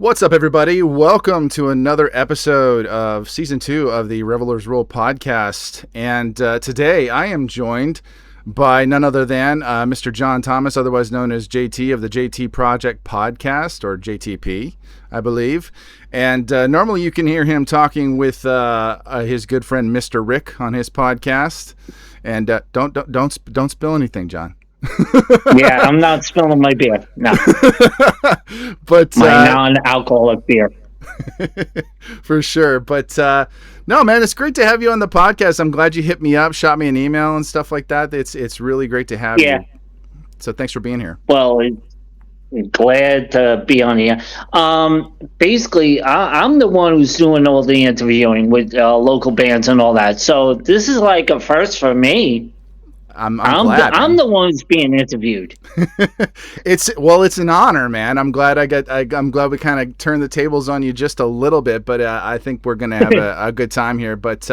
What's up, everybody? Welcome to another episode of Season 2 of the Revelers Rule podcast. And today I am joined by none other than Mr. John Thomas, otherwise known as JT of the JT Project podcast, or JTP, I believe. And normally you can hear him talking with his good friend Mr. Rick on his podcast. And don't spill anything, John. Yeah, I'm not spilling my beer. No. But my non-alcoholic beer. For sure. But no, man, it's great to have you on the podcast. I'm glad you hit me up, shot me an email and stuff like that. It's really great to have you. So thanks for being here. Well, glad to be on here. Basically, I'm the one who's doing all the interviewing with local bands and all that. So this is like a first for me. I'm glad. I'm the one who's being interviewed. It's an honor, man. I'm glad I'm glad we kind of turned the tables on you just a little bit, but I think we're gonna have a good time here. But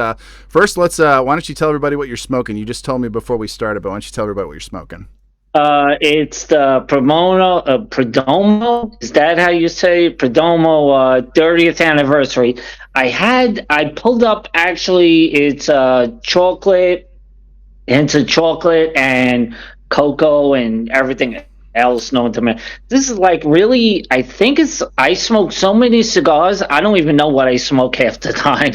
first, let's. Why don't you tell everybody what you're smoking? You just told me before we started, but why don't you tell everybody what you're smoking? It's the Perdomo. Is that how you say Perdomo 30th anniversary? I pulled up actually. It's chocolate. Into chocolate and cocoa and everything else known to me. This is like really, I smoke so many cigars, I don't even know what I smoke half the time.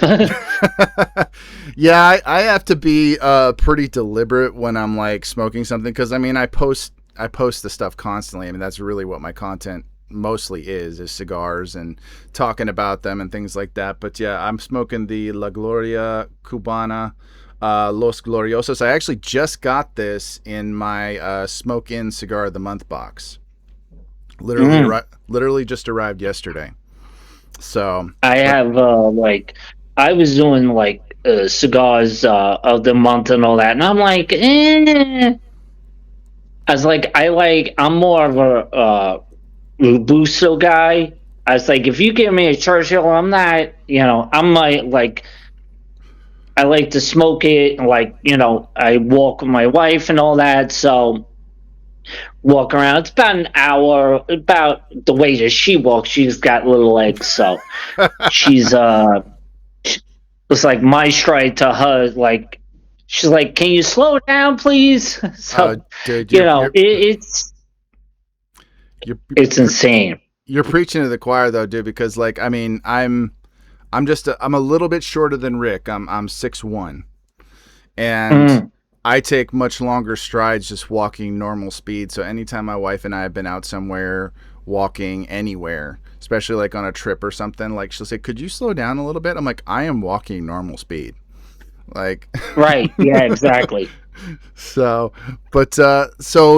Yeah, I have to be pretty deliberate when I'm like smoking something, because I mean I post the stuff constantly. I mean that's really what my content mostly is cigars and talking about them and things like that. But yeah, I'm smoking the La Gloria Cubana Los Gloriosos. I actually just got this in my Smoke In Cigar of the Month box. Literally just arrived yesterday. So I have I was doing like cigars of the month and all that, and I'm like, I was like, I'm more of a Robusto guy. I was like, if you give me a Churchill, I'm not, I like to smoke it, I walk with my wife and all that, so walk around. It's about an hour, about the way that she walks. She's got little legs, so she's, it's like my stride to her, like, she's like, can you slow down, please? So, dude, it's insane. You're preaching to the choir, though, dude, because, like, I mean, I'm a little bit shorter than Rick. I'm 6'1", and I take much longer strides just walking normal speed. So anytime my wife and I have been out somewhere walking anywhere, especially like on a trip or something, like she'll say, "Could you slow down a little bit?" I'm like, "I am walking normal speed." Like right, yeah, exactly. So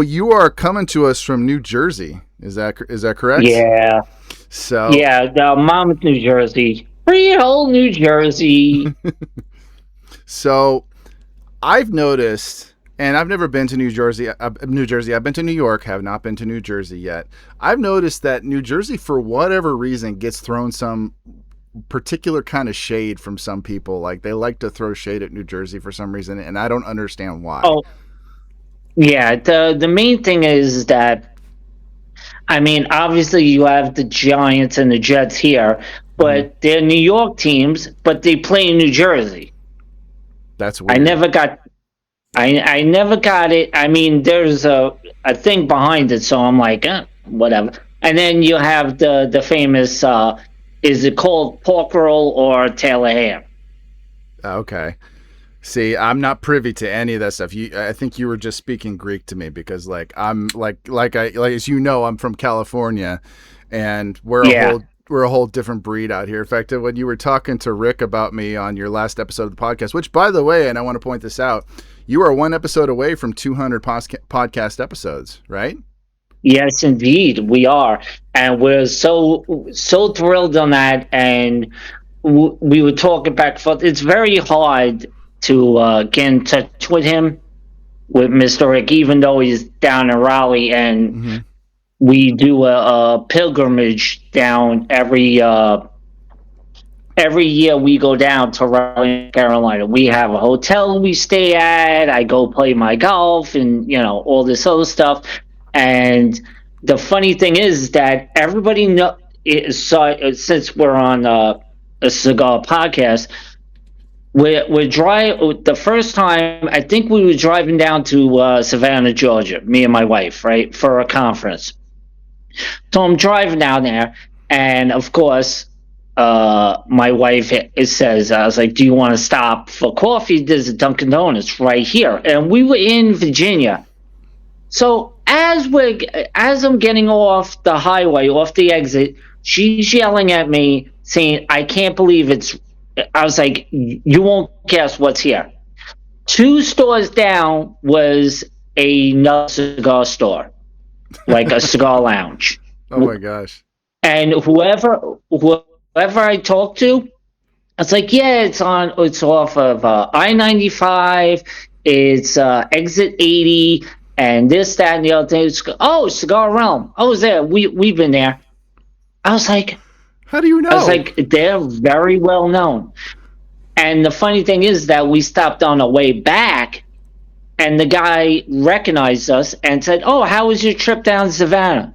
you are coming to us from New Jersey. Is that correct? Yeah. So yeah, Monmouth, New Jersey. Real New Jersey. So I've noticed, and I've never been to New Jersey. I've been to New York, have not been to New Jersey yet. I've noticed that New Jersey, for whatever reason, gets thrown some particular kind of shade from some people. Like they like to throw shade at New Jersey for some reason, and I don't understand why. Oh, yeah. The main thing is that, I mean, obviously you have the Giants and the Jets here, but they're New York teams, but they play in New Jersey. That's weird. I never got it. I mean, there's a thing behind it, so I'm like, whatever. And then you have the famous, is it called pork roll or Taylor ham? Okay. See, I'm not privy to any of that stuff. I think you were just speaking Greek to me, because like I'm like as you know, I'm from California, and we're a whole different breed out here. In fact, when you were talking to Rick about me on your last episode of the podcast, which, by the way, and I want to point this out, you are one episode away from 200 podcast episodes, right? Yes, indeed, we are, and we're so thrilled on that. And we were talking back and forth. It's very hard to get in touch with him, with Mr. Rick, even though he's down in Raleigh, and we do a pilgrimage down every year. We go down to Raleigh, North Carolina. We have a hotel we stay at. I go play my golf and all this other stuff. And the funny thing is that everybody since we're on a cigar podcast, we're drive the first time I think we were driving down to Savannah, Georgia, me and my wife, right, for a conference. So I'm driving down there, and of course, my wife says, I was like, "Do you want to stop for coffee? There's a Dunkin' Donuts right here." And we were in Virginia. So as I'm getting off the highway, off the exit, she's yelling at me, saying, "I can't believe it's." I was like, "You won't guess what's here." 2 stores down was another cigar store, like a cigar lounge. Oh my gosh. And whoever I talked to, it's like, yeah, it's off of I-95, it's exit 80, and this, that, and the other thing. Oh, Cigar Realm. I was there. We've been there. I was like, How do you know? they're very well known. And the funny thing is that we stopped on the way back, and the guy recognized us and said, "Oh, how was your trip down to Savannah?"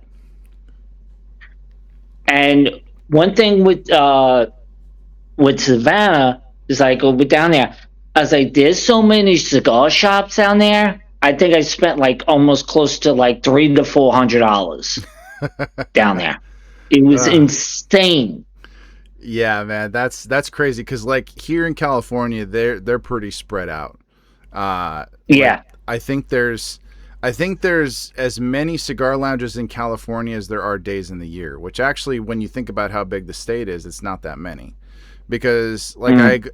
And one thing with Savannah is like, we're down there. I was like, there's so many cigar shops down there. I think I spent like almost close to like $300 to $400 down there. It was insane. Yeah, man, that's crazy because like here in California, they're pretty spread out. Yeah. I think there's as many cigar lounges in California as there are days in the year, which actually, when you think about how big the state is, it's not that many. Because like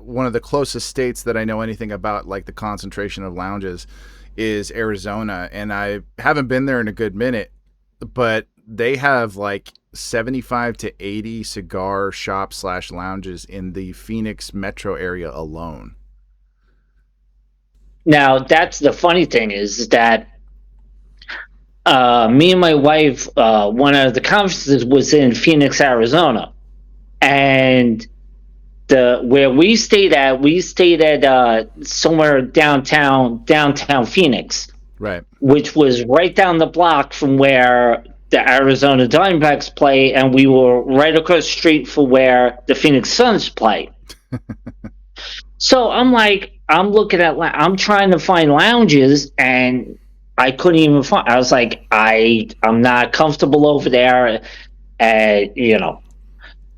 one of the closest states that I know anything about, like the concentration of lounges, is Arizona, and I haven't been there in a good minute, but they have like 75 to 80 cigar shops / lounges in the Phoenix metro area alone. Now, that's the funny thing is that me and my wife, one of the conferences was in Phoenix, Arizona, and where we stayed at somewhere downtown Phoenix, Right. which was right down the block from where the Arizona Diamondbacks play, and we were right across the street for where the Phoenix Suns play. So I'm trying to find lounges, and I couldn't even find. I was like, I'm not comfortable over there, and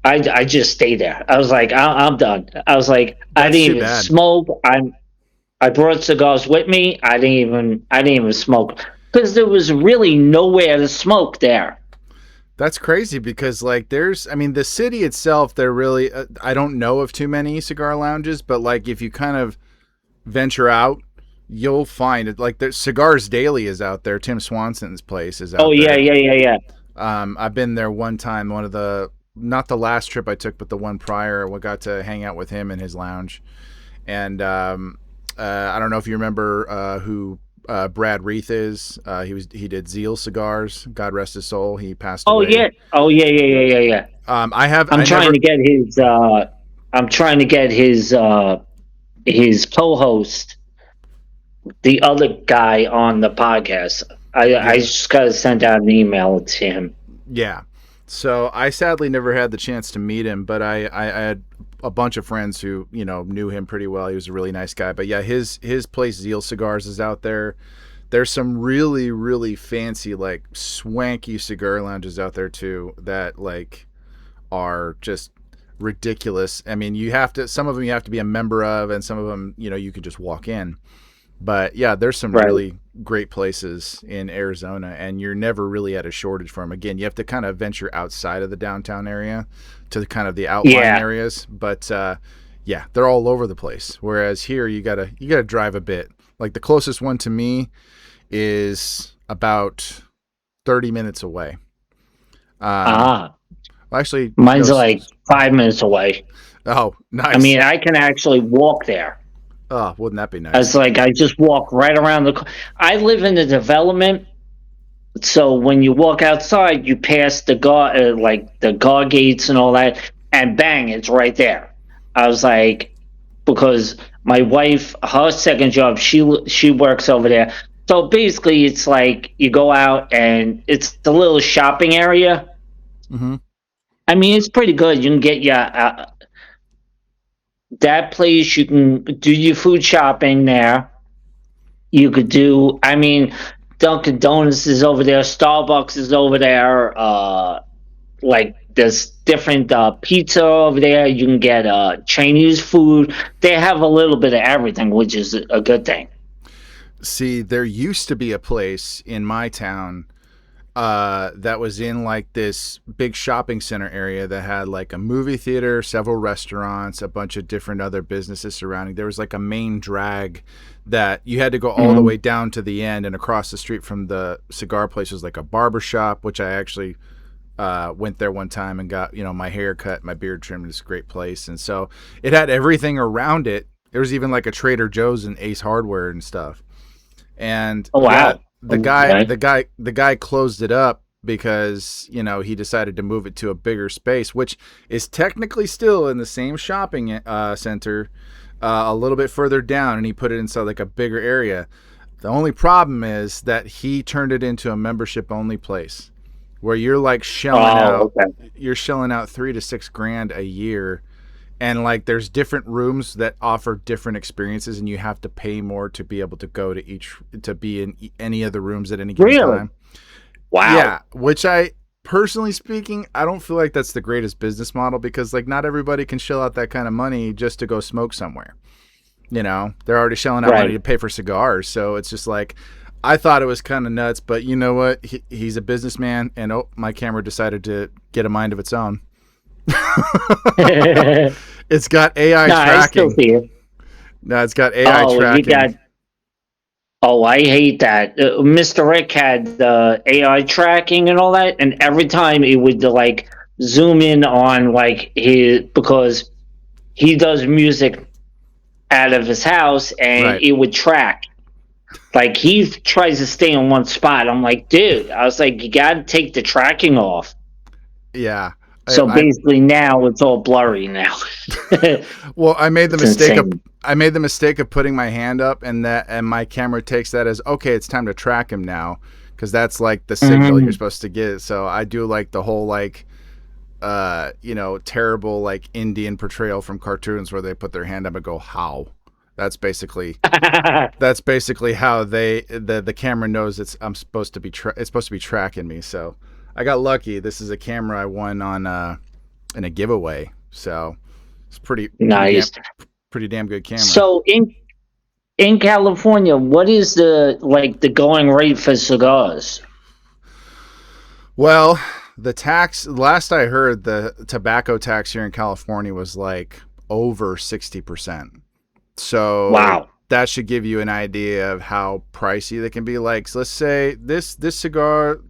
I just stayed there. I was like, I'm done. I was like, I didn't even smoke. I brought cigars with me. I didn't even smoke because there was really nowhere to smoke there. That's crazy because like the city itself, there really I don't know of too many cigar lounges, but like if you kind of venture out, you'll find it. Like there's Cigars Daily is out there. Tim Swanson's place is out there. Oh yeah. I've been there one time. Not the last trip I took, but the one prior. We got to hang out with him in his lounge, and I don't know if you remember who Brad Reith is. He did Zeal Cigars. God rest his soul. He passed away. Oh yeah. I'm trying to get his co-host, the other guy on the podcast. I just got to send out an email to him. Yeah. So I sadly never had the chance to meet him, but I had a bunch of friends who knew him pretty well. He was a really nice guy. But yeah, his place Zeal Cigars is out there. There's some really, really fancy, like swanky cigar lounges out there too that like are just ridiculous. I mean, some of them you have to be a member of, and some of them you can just walk in. But yeah, there's some really great places in Arizona, and you're never really at a shortage for them. Again, you have to kind of venture outside of the downtown area to kind of the outlying areas. But yeah, they're all over the place. Whereas here, you gotta drive a bit. Like the closest one to me is about 30 minutes away. Actually, mine's like 5 minutes away. Oh, nice. I mean, I can actually walk there. Oh, wouldn't that be nice? It's like I just walk right around I live in the development, so when you walk outside, you pass the guard gates and all that, and bang, it's right there. I was like, because my wife, her second job, she works over there. So basically, it's like you go out and it's the little shopping area. Mm-hmm. I mean, it's pretty good. You can get that place. You can do your food shopping there. You could do. I mean, Dunkin' Donuts is over there. Starbucks is over there. Like there's different pizza over there. You can get Chinese food. They have a little bit of everything, which is a good thing. See, there used to be a place in my town that was in like this big shopping center area that had like a movie theater, several restaurants, a bunch of different other businesses surrounding. There was like a main drag that you had to go all the way Mhm. down to the end, and across the street from the cigar place was like a barber shop, which I actually went there one time and got my hair cut, my beard trimmed. It's a great place, and so it had everything around it. There was even like a Trader Joe's and Ace Hardware and stuff. And Oh yeah, wow. Okay. the guy closed it up because he decided to move it to a bigger space, which is technically still in the same shopping center, a little bit further down, and he put it inside like a bigger area. The only problem is that he turned it into a membership only place where you're like Oh, okay. you're shelling out 3 to 6 grand a year, and like there's different rooms that offer different experiences, and you have to pay more to be able to go to each to be in any of the rooms at any given Really? time. Wow. Yeah, which I personally speaking, I don't feel like that's the greatest business model, because like not everybody can shell out that kind of money just to go smoke somewhere. They're already shelling out money Right. to pay for cigars, so it's just like I thought it was kind of nuts, but you know what? He's a businessman, and oh, my camera decided to get a mind of its own. No, It's got AI I still tracking. see it. No, it's got AI Oh, you tracking. got. Oh, I hate that. Mr. Rick had the AI tracking and all that, and every time it would like zoom in on like his because he does music out of his house, and Right. it would track. Like he tries to stay in one spot. I'm like, dude, I was like, you got to take the tracking off. Yeah. So I basically, now it's all blurry now. well, It's insane. I made the mistake of putting my hand up, and my camera takes that as okay, it's time to track him now, because that's like the signal you're Mhm. supposed to get. So I do like the whole like terrible like Indian portrayal from cartoons where they put their hand up and go how. That's basically how the camera knows I'm supposed to be it's supposed to be tracking me. So I got lucky. This is a camera I won on in a giveaway. So it's Nice. pretty damn good camera. So in California, what is the going rate for cigars? Well, the tax last I heard, the tobacco tax here in California was like over 60%. So Wow. that should give you an idea of how pricey they can be. Like, so let's say this cigar,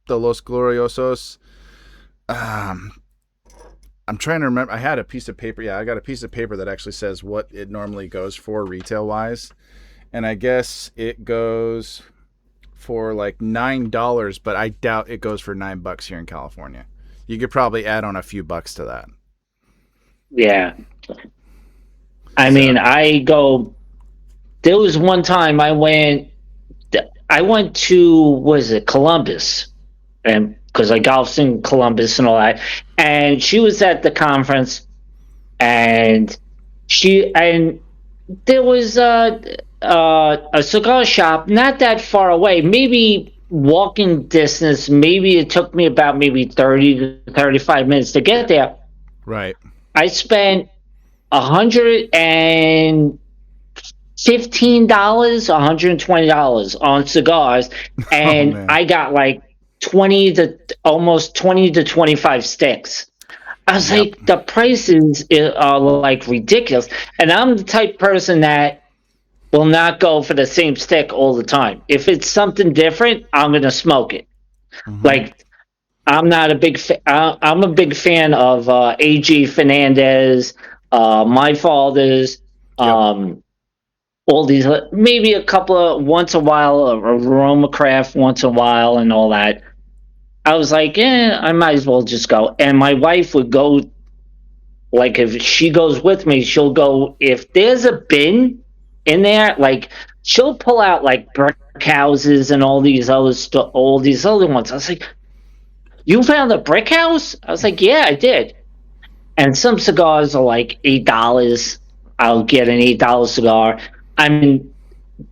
the Los Gloriosos. Um, I'm trying to remember. I had a piece of paper. Yeah, I got a piece of paper that actually says what it normally goes for retail wise, and I guess it goes for like $9, but I doubt it goes for $9 here in California. You could probably add on a few bucks to that. Yeah. I So mean, there was one time I went to, was it Columbus? And because I golfed in Columbus and all that. And she was at the conference, and and there was a cigar shop not that far away, maybe walking distance. Maybe it took me about maybe 30 to 35 minutes to get there. right. I spent $115, $120 on cigars, Oh and man. I got like 20 to almost 20 to 25 sticks. I was Yep. like, the prices are like ridiculous. And I'm the type of person that will not go for the same stick all the time. If it's something different, I'm going to smoke it. Mm-hmm. Like, I'm a big fan of AG Fernandez, My Father's, Yep. um, all these, maybe a couple of once a while, a Roma Craft once a while, and all that. I was like, I might as well just go. And my wife would go, like, if she goes with me, she'll go, if there's a bin in there, like, she'll pull out like brick houses and all these other ones. I was like, You found a brick house? I was like, yeah, I did. And some cigars are like $8. I'll get an $8 cigar. I mean,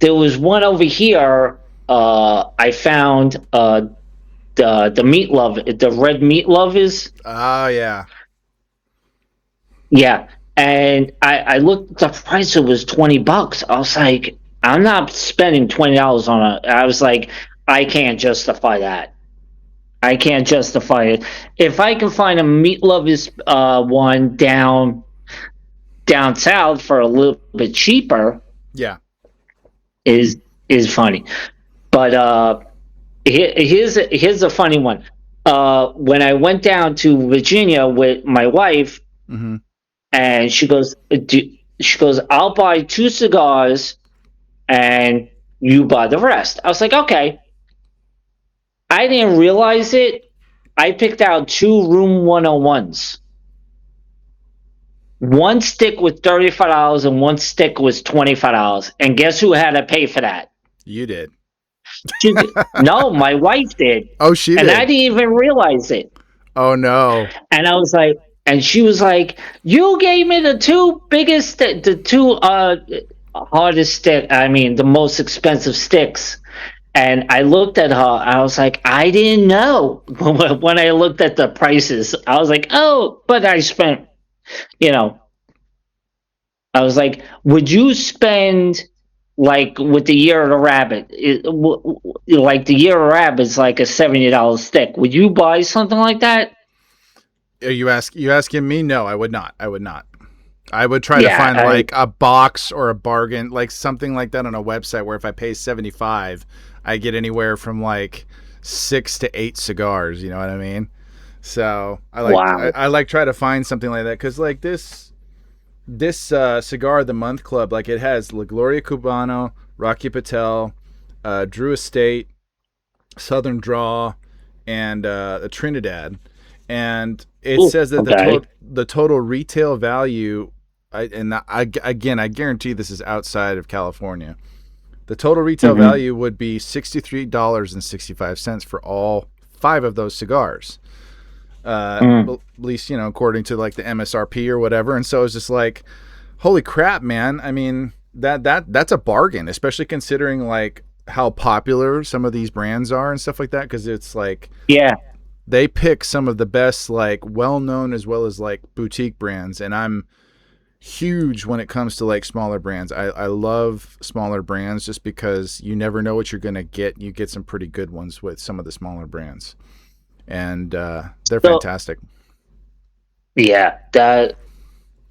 there was one over here. I found the meat love, the red meat lovers. Oh yeah. Yeah, and I looked at the price. It was $20. I was like, I'm not spending $20 on a. I was like, I can't justify that. I can't justify it. If I can find a meat lovers one down south for a little bit cheaper, Yeah. is funny. But here's a funny one. When I went down to Virginia with my wife, Mm-hmm. and she goes, I'll buy 2 cigars and you buy the rest. I was like, okay. I didn't realize it. I picked out 2 Room 101s. One stick was $35 and one stick was $25. And guess who had to pay for that? You did. No, my wife did. Oh, she and did. I didn't even realize it. Oh no. And I was like, and she was like, "You gave me the two hardest stick. I mean, the most expensive sticks." And I looked at her. I was like, I didn't know when I looked at the prices. I was like, oh, but I spent, you know, I was like, would you spend like with the Year of the Rabbit? Like the Year of the Rabbit is like a $70 stick. Would you buy something like that? Are you asking me? No, I would not. I would not. I would try to Yeah, find like a box or a bargain, like something like that on a website where if I pay 75, I get anywhere from like 6 to 8 cigars. You know what I mean? So Wow. I like try to find something like that because like this cigar of the month club, like it has La Gloria Cubano, Rocky Patel, Drew Estate, Southern Draw, and the Trinidad, and it Ooh, says that okay. the total retail value, again I guarantee this is outside of California. The total retail Mm-hmm. value would be $63.65 for all 5 of those cigars. At least according to like the MSRP or whatever. And so it's just like, holy crap, man. I mean, that's a bargain, especially considering like how popular some of these brands are and stuff like that, because it's like Yeah. they pick some of the best like well-known as well as like boutique brands, and I'm huge when it comes to like smaller brands. I love smaller brands just because you never know what you're gonna get. You get some pretty good ones with some of the smaller brands, and they're So fantastic. yeah, that.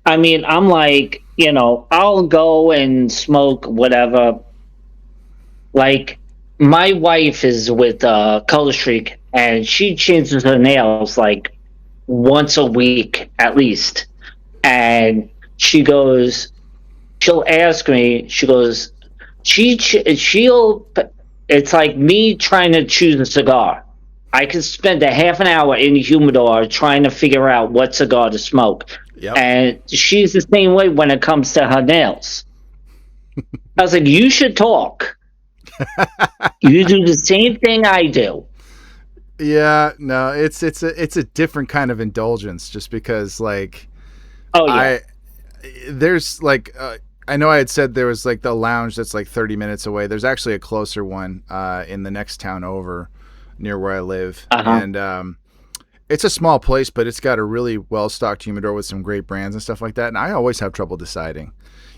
I mean, I'm like, I'll go and smoke whatever. Like, my wife is with Color Streak, and she changes her nails like once a week at least. And she goes, she'll ask me, she goes, she'll, it's like me trying to choose a cigar. I could spend a half an hour in the humidor trying to figure out what cigar to smoke. Yep. And she's the same way when it comes to her nails. I was like, you should talk. You do the same thing I do. Yeah, no, it's a different kind of indulgence just because like Oh yeah. there's like I know I had said there was like the lounge that's like 30 minutes away. There's actually a closer one in the next town over near where I live. Uh-huh. And it's a small place, but it's got a really well-stocked humidor with some great brands and stuff like that. And I always have trouble deciding,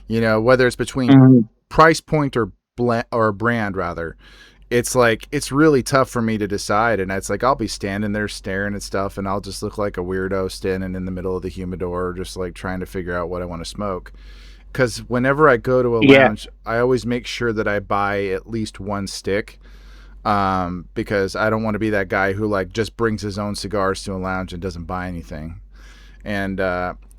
whether it's between Mhm. price point or brand rather. It's like it's really tough for me to decide, and it's like I'll be standing there staring at stuff, and I'll just look like a weirdo standing in the middle of the humidor, just like trying to figure out what I want to smoke. Because whenever I go to a Yeah. lounge, I always make sure that I buy at least one stick, because I don't want to be that guy who like just brings his own cigars to a lounge and doesn't buy anything. And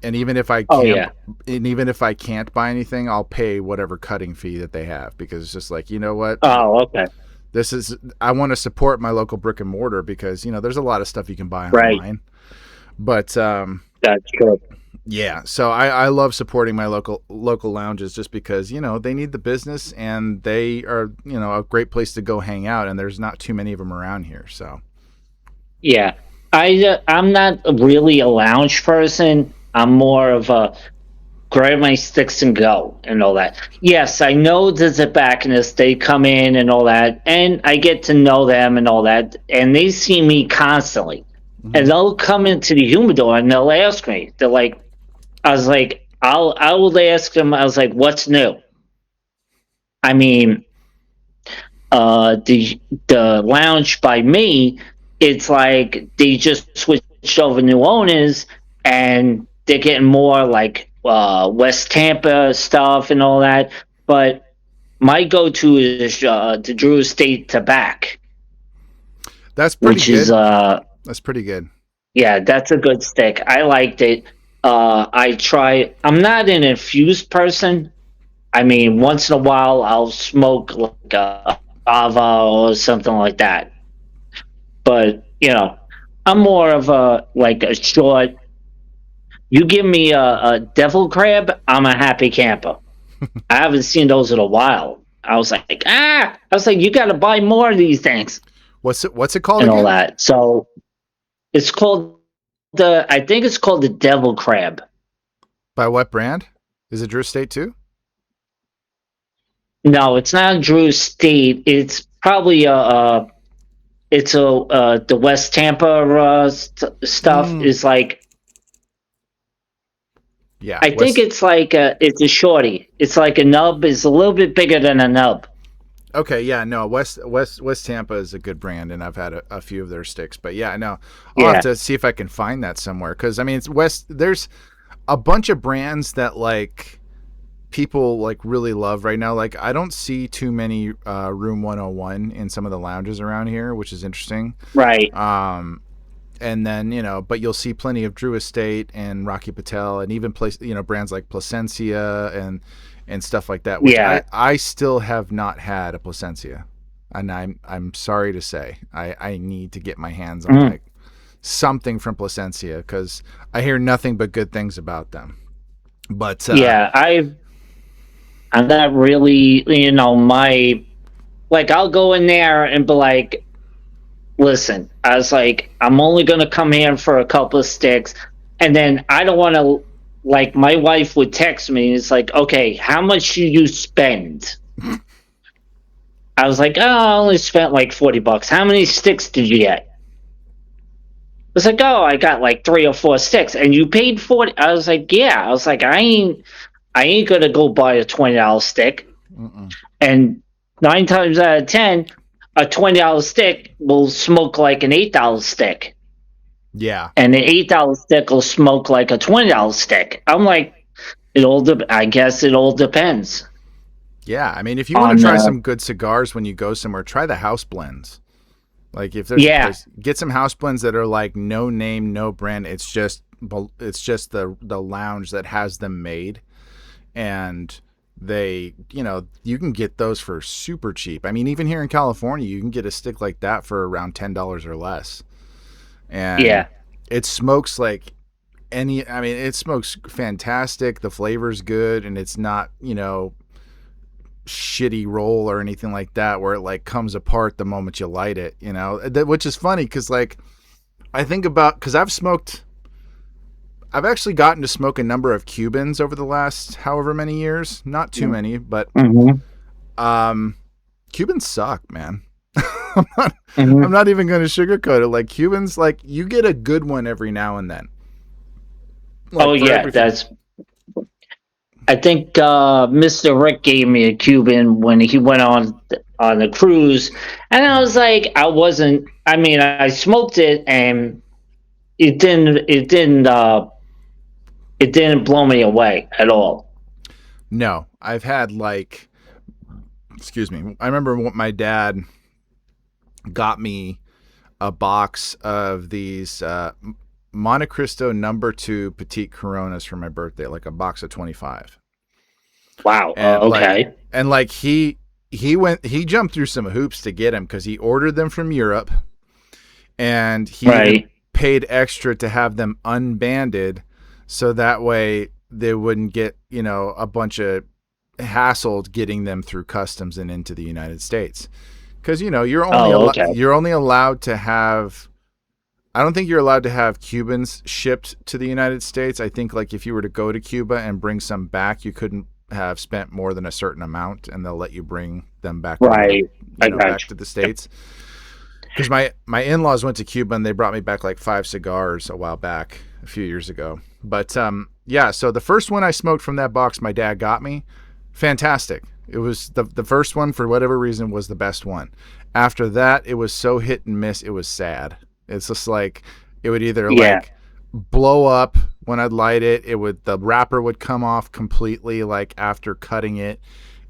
even if I Oh can't, yeah. and even if I can't buy anything, I'll pay whatever cutting fee that they have, because it's just like, you know what, Oh, okay. I want to support my local brick and mortar, because there's a lot of stuff you can buy Right. online. But That's true. yeah, so I love supporting my local lounges just because they need the business, and they are a great place to go hang out, and there's not too many of them around here. So Yeah. I'm not really a lounge person. I'm more of a grab my sticks and go and all that. Yes, I know the tobacconists, they come in and all that, and I get to know them and all that, and they see me constantly. And Hmm. they'll come into the humidor and they'll ask me. They're like, I will ask them. I was like, what's new? I mean, the lounge by me, it's like they just switched over new owners, and they're getting more like West Tampa stuff and all that. But my go-to is the Drew Estate Tobacco, That's pretty which is good. That's pretty good. yeah, that's a good stick. I liked it. I try. I'm not an infused person. I mean, once in a while I'll smoke like a Ava or something like that. But I'm more of a like a short. You give me a devil crab, I'm a happy camper. I haven't seen those in a while. I was like, you got to buy more of these things What's it called and all again? that. So it's called I think it's called the devil crab. By what brand? Is it Drew Estate too? No, it's not Drew State. It's probably it's a the West Tampa stuff Mm, is like yeah, I think West. it's like it's a shorty. It's like a nub. It's a little bit bigger than a nub. Okay, yeah, no, West Tampa is a good brand, and I've had a few of their sticks. But yeah, no, I'll have Yeah, to see if I can find that somewhere because I mean, it's West. There's a bunch of brands that like people like really love right now. Like I don't see too many Room 101 in some of the lounges around here, which is interesting. right. Um, and then but you'll see plenty of Drew Estate and Rocky Patel, and even brands like Placencia and stuff like that. Which I Yeah. I still have not had a Placencia, and I'm sorry to say I need to get my hands on Mm. like something from Placencia because I hear nothing but good things about them. But Yeah, I'm not really, my like I'll go in there and be like, listen, I was like, I'm only gonna come here for a couple of sticks, and then I don't want to. Like my wife would text me, and it's like, okay, how much do you spend? I was like, oh, I only spent like $40. How many sticks did you get? It's like, oh, I got like 3 or 4 sticks, and you paid 40. I was like, yeah. I was like, I ain't gonna go buy a $20 stick. mm-mm. And 9 times out of 10, a $20 stick will smoke like an $8 stick, Yeah, and an $8 stick will smoke like a $20 stick. I'm like, I guess it all depends yeah. I mean, if you want to on try some good cigars when you go somewhere, try the house blends. Like if there's a yeah, place, get some house blends that are like no name, no brand. It's just the lounge that has them made, and they you can get those for super cheap. I mean, even here in California, you can get a stick like that for around $10 or less, and yeah, it smokes like any. I mean, it smokes fantastic. The flavor's good, and it's not shitty roll or anything like that where it like comes apart the moment you light it, which is funny because like I think about because I've actually gotten to smoke a number of Cubans over the last however many years, not too many, but mm-hmm, um Cubans suck, man. i'm not I'm mm-hmm. not even going to sugarcoat it. Like Cubans, like you get a good one every now and then, Oh like for yeah, everything. that's. I think Mr. Rick gave me a Cuban when he went on the cruise, and I was like, I wasn't. I mean, I smoked it, and it didn't. It didn't blow me away at all. No, I've had like, excuse me, I remember what my dad got me a box of these Montecristo number 2 petite Coronas for my birthday, like a box of 25. Wow. And like Okay. and like he jumped through some hoops to get them because he ordered them from Europe, and he even Right. paid extra to have them unbanded so that way they wouldn't get, a bunch of hassled getting them through customs and into the United States. Because you're only Oh, okay. you're only allowed to have I don't think you're allowed to have Cubans shipped to the United States. I think like if you were to go to Cuba and bring some back, you couldn't have spent more than a certain amount, and they'll let you bring them back over to Right. I got back to the States. Because my in-laws went to Cuba and they brought me back like 5 cigars a while back, a few years ago. But yeah, so the first one I smoked from that box my dad got me, fantastic. It was the first one, for whatever reason, was the best one. After that, it was so hit and miss, it was sad. It's just like it would either Yeah. like blow up when I'd light it, the wrapper would come off completely like after cutting it,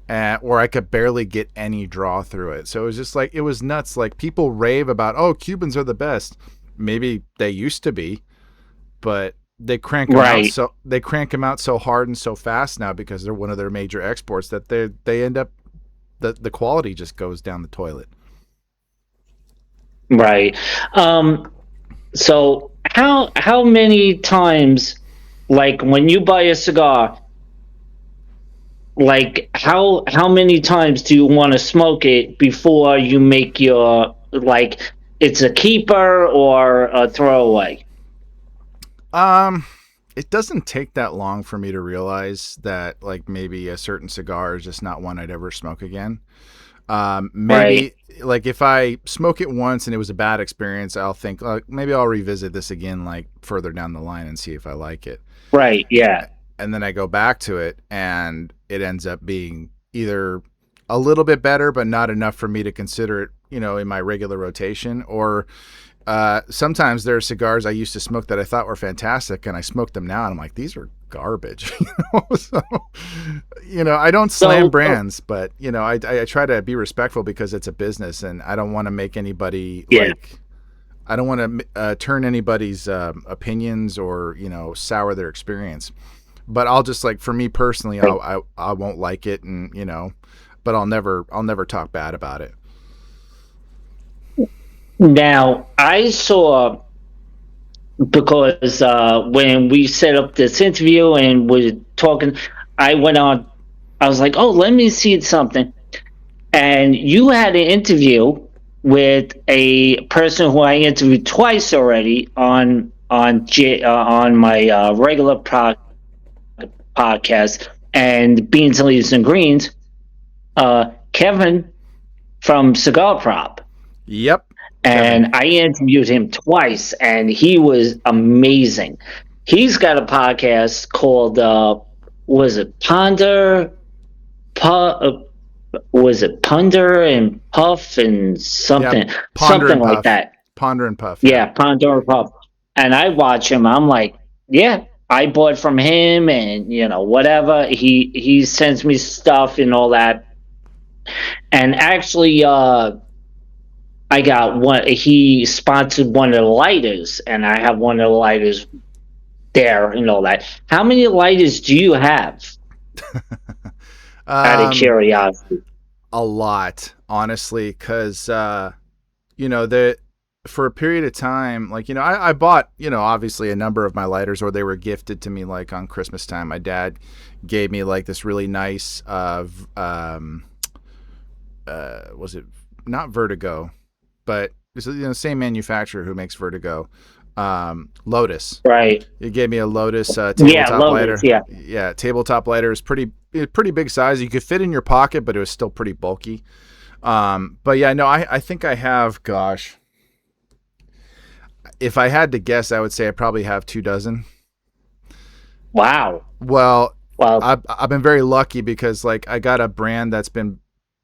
or I could barely get any draw through it. So it was just like, it was nuts. Like people rave about, oh, Cubans are the best. Maybe they used to be, but they crank them out Right. so hard and so fast now because they're one of their major exports that they end up, the quality just goes down the toilet. Right. So how many times, like when you buy a cigar, like how many times do you want to smoke it before you make your, like, it's a keeper or a throwaway? It doesn't take that long for me to realize that like maybe a certain cigar is just not one I'd ever smoke again. Right. Maybe like if I smoke it once and it was a bad experience, I'll think like maybe I'll revisit this again like further down the line and see if I like it. Right. Yeah. And then I go back to it and it ends up being either a little bit better but not enough for me to consider it, in my regular rotation, or sometimes there are cigars I used to smoke that I thought were fantastic, and I smoke them now, and I'm like, these are garbage. So, I don't slam So brands, but I try to be respectful because it's a business, and I don't want to make anybody yeah. like, I don't want to turn anybody's opinions or sour their experience. But I'll just like, for me personally, I won't like it, and but I'll never talk bad about it. Now I saw, because when we set up this interview and we're talking, I went on. I was like, "Oh, let me see something." And you had an interview with a person who I interviewed twice already on my regular podcast, and Beans, Leaves, and Greens. Kevin from Cigar Prop. Yep. And Kevin. I interviewed him twice, and he was amazing. He's got a podcast called, was it was it Ponder and Puff and something, Yep. Ponder and like Puff. that? Ponder and Puff. Yeah, Ponder and Puff. And I watch him. I'm like, yeah, I bought from him, and whatever. He sends me stuff and all that. And actually, I got one. He sponsored one of the lighters, and I have one of the lighters there and all that. How many lighters do you have? Out of curiosity. A lot, honestly, because for a period of time, like I bought obviously a number of my lighters, or they were gifted to me like on Christmas time. My dad gave me like this really nice was it not Vertigo, but it's same manufacturer who makes Vertigo, Lotus. Right. It gave me a Lotus tabletop lighter. Yeah, Tabletop lighter is pretty big size. You could fit in your pocket, but it was still pretty bulky. But yeah, no, I think I have, gosh, if I had to guess, I would say I probably have 24. Wow. Well, Well, I've been very lucky because like I got a brand that's been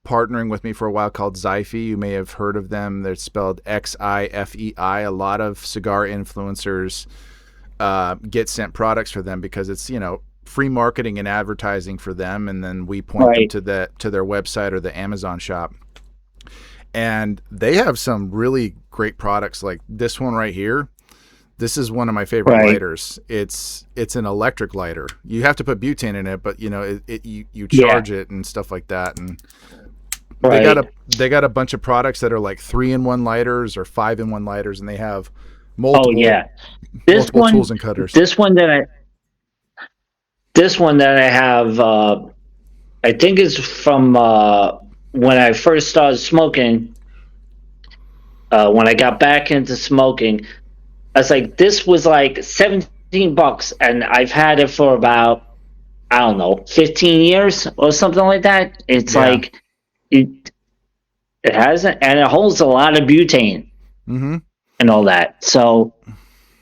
partnering with me for a while called Xifei. You may have heard of them. They're spelled Xifei. A lot of cigar influencers get sent products for them because it's free marketing and advertising for them, and then we point them to their website or the Amazon shop. And they have some really great products, like this one right here. This is one of my favorite lighters. It's an electric lighter. You have to put butane in it, but you charge it and stuff like that. And they got a bunch of products that are like 3-in-1 lighters or 5-in-1 lighters, and they have multiple multiple tools and cutters. This one that I have, I think is from when I first started smoking. When I got back into smoking, I was like, this was like $17, and I've had it for about, I don't know, 15 years or something like that. It's Yeah. like it it hasn't, and it holds a lot of butane Mm-hmm. and all that. So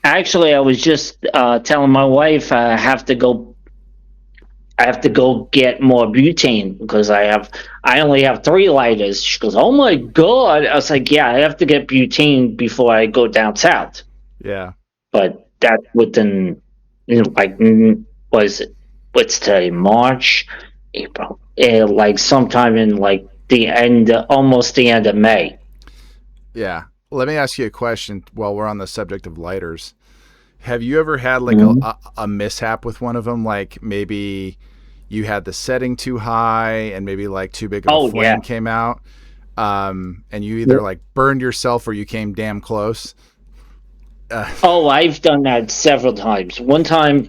actually, I was just telling my wife I have to go get more butane because I only have 3 lighters. She goes, "Oh my god!" I was like, "Yeah, I have to get butane before I go down south." Yeah. But that's within, like, what is it? What's today? March, April, like sometime in like the end, almost the end of May. Yeah. Let me ask you a question while we're on the subject of lighters. Have you ever had like Mhm. a mishap with one of them? Like maybe you had the setting too high and maybe like too big of a Oh yeah. flame came out, and you either like burned yourself or you came damn close. Uh, Oh, I've done that several times. One time,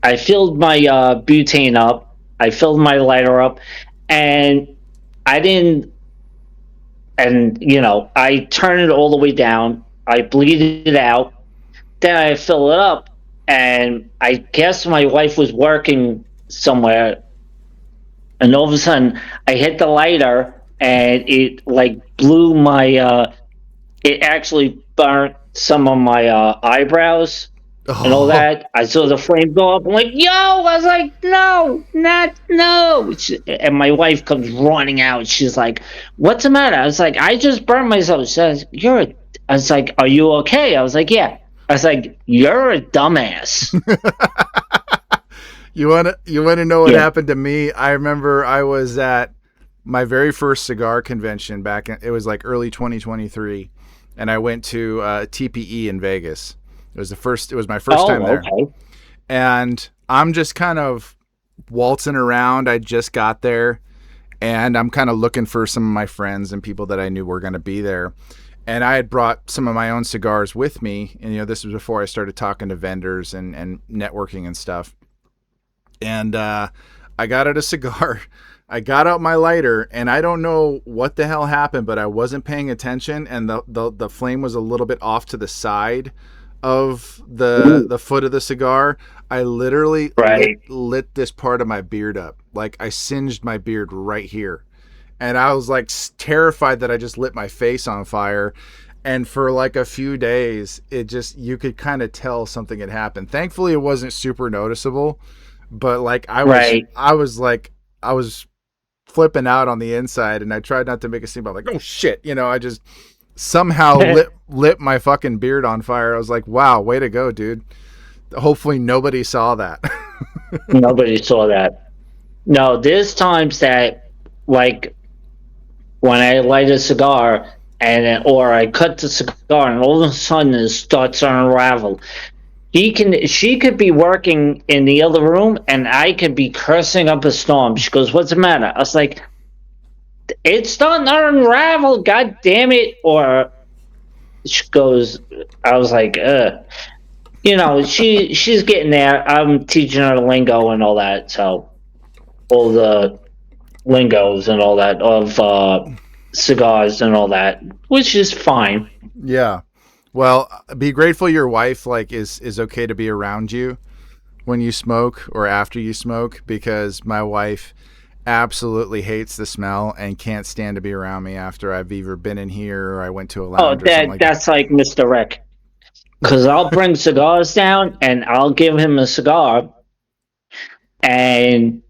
I filled my butane up. I filled my lighter up, and I didn't. And I turn it all the way down. I bleed it out. Then I fill it up, and I guess my wife was working somewhere, and all of a sudden I hit the lighter, and it like blew my. It actually burnt some of my eyebrows and all oh, that. I saw the flame go up. I'm like, yo! I was like, no, not no. And my wife comes running out. She's like, what's the matter? I was like, I just burned myself. She says, I was like, are you okay? I was like, yeah. I was like, you're a dumbass. you want to know what Yeah. happened to me? I remember I was at my very first cigar convention back in, it was like early 2023, and I went to TPE in Vegas. It was my first time Oh, there. okay. And I'm just kind of waltzing around. I just got there and I'm kind of looking for some of my friends and people that I knew were going to be there. And I had brought some of my own cigars with me. And, this was before I started talking to vendors and networking and stuff. And I got out a cigar. I got out my lighter, and I don't know what the hell happened, but I wasn't paying attention, and the flame was a little bit off to the side of the Ooh, foot of the cigar. I literally lit right. lit this part of my beard up. Like I singed my beard right here. And I was like terrified that I just lit my face on fire. And for like a few days, it just you could kind of tell something had happened. Thankfully, it wasn't super noticeable, but like Right. I was flipping out on the inside, and I tried not to make a scene. But I'm like, oh shit, I just somehow lit my fucking beard on fire. I was like, wow, way to go, dude. Hopefully nobody saw that. Nobody saw that. No, there's times that, like, when I light a cigar or I cut the cigar and all of a sudden it starts to unravel. She could be working in the other room and I could be cursing up a storm. She goes, "What's the matter?" I was like, "It's starting to unravel, god damn it." Or she goes, I was like, she's getting there. I'm teaching her the lingo and all that, so all the lingos and all that of cigars and all that, which is fine. Yeah. Well, be grateful your wife like is okay to be around you when you smoke or after you smoke, because my wife absolutely hates the smell and can't stand to be around me after I've either been in here or I went to a Oh, lounge or something like that. that's like Mr. Rick, because I'll bring cigars down and I'll give him a cigar, and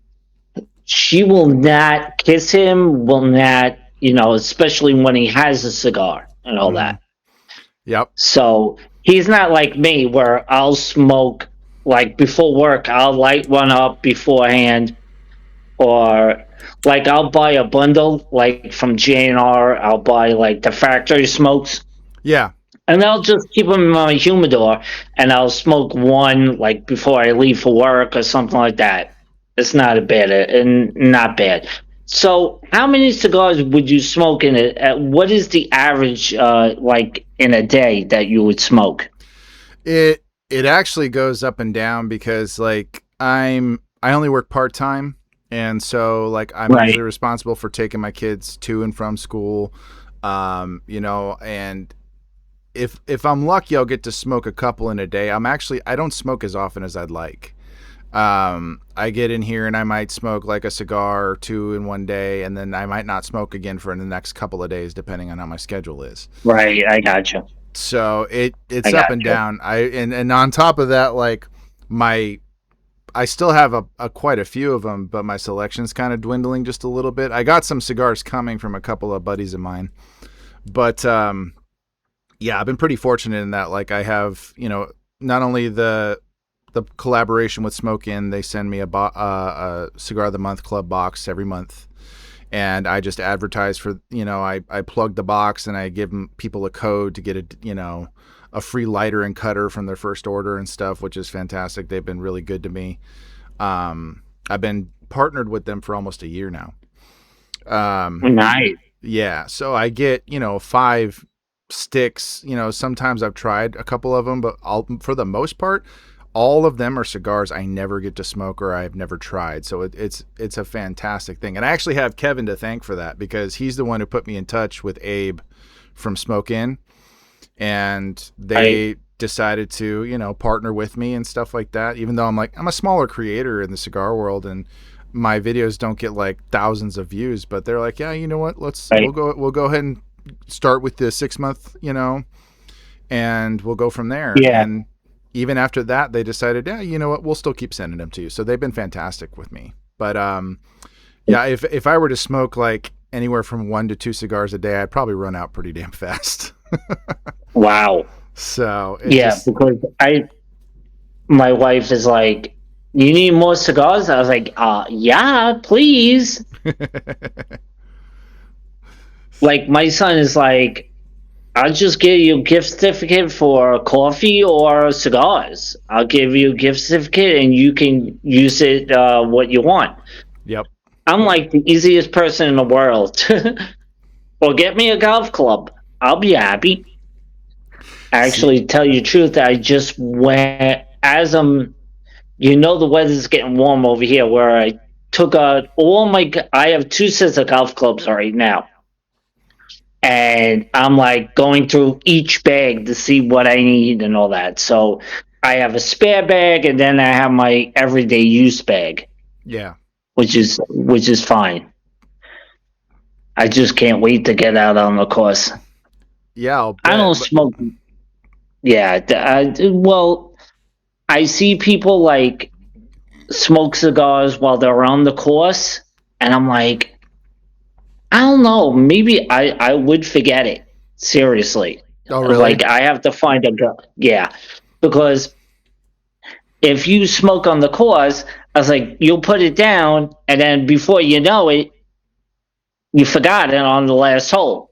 she will not kiss him, will not, especially when he has a cigar and all Mm-hmm. that. Yep. So he's not like me where I'll smoke like before work, I'll light one up beforehand, or like I'll buy a bundle like from JNR. I'll buy like the factory smokes, Yeah. and I'll just keep them in my humidor, and I'll smoke one like before I leave for work or something like that. It's not a bad and not bad. So, how many cigars would you smoke in it? What is the average like in a day that you would smoke? It actually goes up and down because like I only work part-time, and so like I'm usually Right. responsible for taking my kids to and from school, and if I'm lucky, I'll get to smoke a couple in a day. I don't smoke as often as I'd like. I get in here and I might smoke like a cigar or two in one day, and then I might not smoke again for the next couple of days, depending on how my schedule is. Right, I gotcha. So it's up and down. And on top of that, like I still have a quite a few of them, but my selection's kind of dwindling just a little bit. I got some cigars coming from a couple of buddies of mine, but yeah, I've been pretty fortunate in that. Like I have, not only the collaboration with Smoke Inn, they send me a Cigar of the Month Club box every month, and I just advertise for, I plug the box and I give people a code to get a free lighter and cutter from their first order and stuff, which is fantastic. They've been really good to me. I've been partnered with them for almost a year now. Nice. Yeah, so I get 5 sticks. Sometimes I've tried a couple of them, but for the most part, all of them are cigars I never get to smoke or I've never tried. So it's a fantastic thing. And I actually have Kevin to thank for that, because he's the one who put me in touch with Abe from Smoke Inn, and they decided to, partner with me and stuff like that. Even though I'm a smaller creator in the cigar world and my videos don't get like thousands of views, but they're like, yeah, you know what? We'll go ahead and start with the 6 month, and we'll go from there. Yeah. And even after that, they decided, yeah, you know what, we'll still keep sending them to you. So they've been fantastic with me. But yeah, if I were to smoke like anywhere from 1 to 2 cigars a day, I'd probably run out pretty damn fast. Wow. So because my wife is like, you need more cigars? I was like, yeah, please. Like my son is like, I'll just give you a gift certificate for coffee or cigars. I'll give you a gift certificate and you can use it what you want. Yep. I'm like the easiest person in the world. Or get me a golf club. I'll be happy. Actually, tell you the truth, I just went, the weather's getting warm over here, where I took out I have 2 sets of golf clubs right now. And I'm like going through each bag to see what I need and all that. So I have a spare bag, and then I have my everyday use bag. Yeah. Which is fine. I just can't wait to get out on the course. Yeah, I don't smoke. Yeah, well, I see people like smoke cigars while they're on the course, and I'm like, I don't know. Maybe I would forget it. Seriously. Oh, really? Like I have to find because if you smoke on the course, I was like, you'll put it down, and then before you know it, you forgot it on the last hole,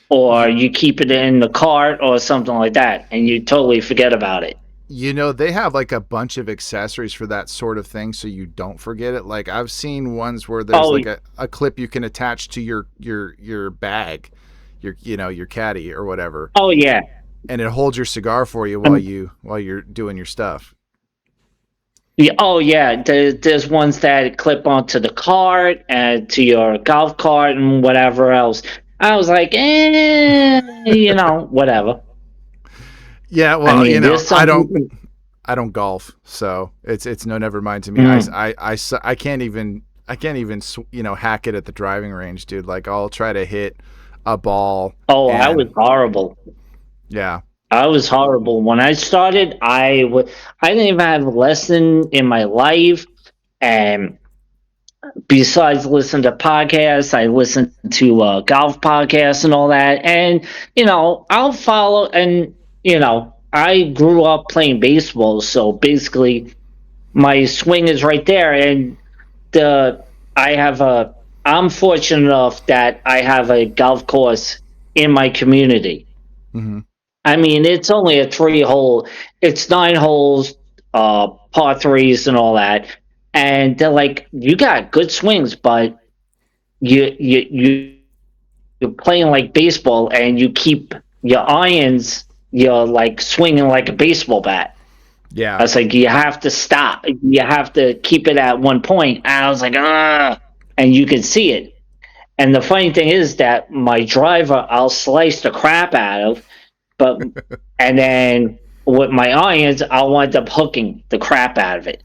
or you keep it in the cart or something like that, and you totally forget about it. They have like a bunch of accessories for that sort of thing, so you don't forget it. Like I've seen ones where there's a clip you can attach to your bag, your caddy or whatever. Oh yeah, and it holds your cigar for you while you're doing your stuff. Yeah. Oh yeah, there's ones that clip onto the cart and to your golf cart and whatever else. I was like, whatever. Yeah, well, I don't golf, so it's no never mind to me. I can't even hack it at the driving range, dude. Like I'll try to hit a ball. Oh, I was horrible. Yeah. I was horrible. When I started, I didn't even have a lesson in my life, and besides listening to podcasts, I listened to golf podcasts and all that, and I'll follow, and I grew up playing baseball, so basically my swing is right there, and I'm fortunate enough that I have a golf course in my community. Mm-hmm. I mean, it's only a 3-hole. It's 9 holes, par threes and all that. And they're like, you got good swings, but you're playing like baseball, and you keep your irons, you're like swinging like a baseball bat. Yeah. I was like, you have to stop. You have to keep it at one point. And I was like, and you can see it. And the funny thing is that my driver, I'll slice the crap out of, But and then with my irons, I'll wind up hooking the crap out of it.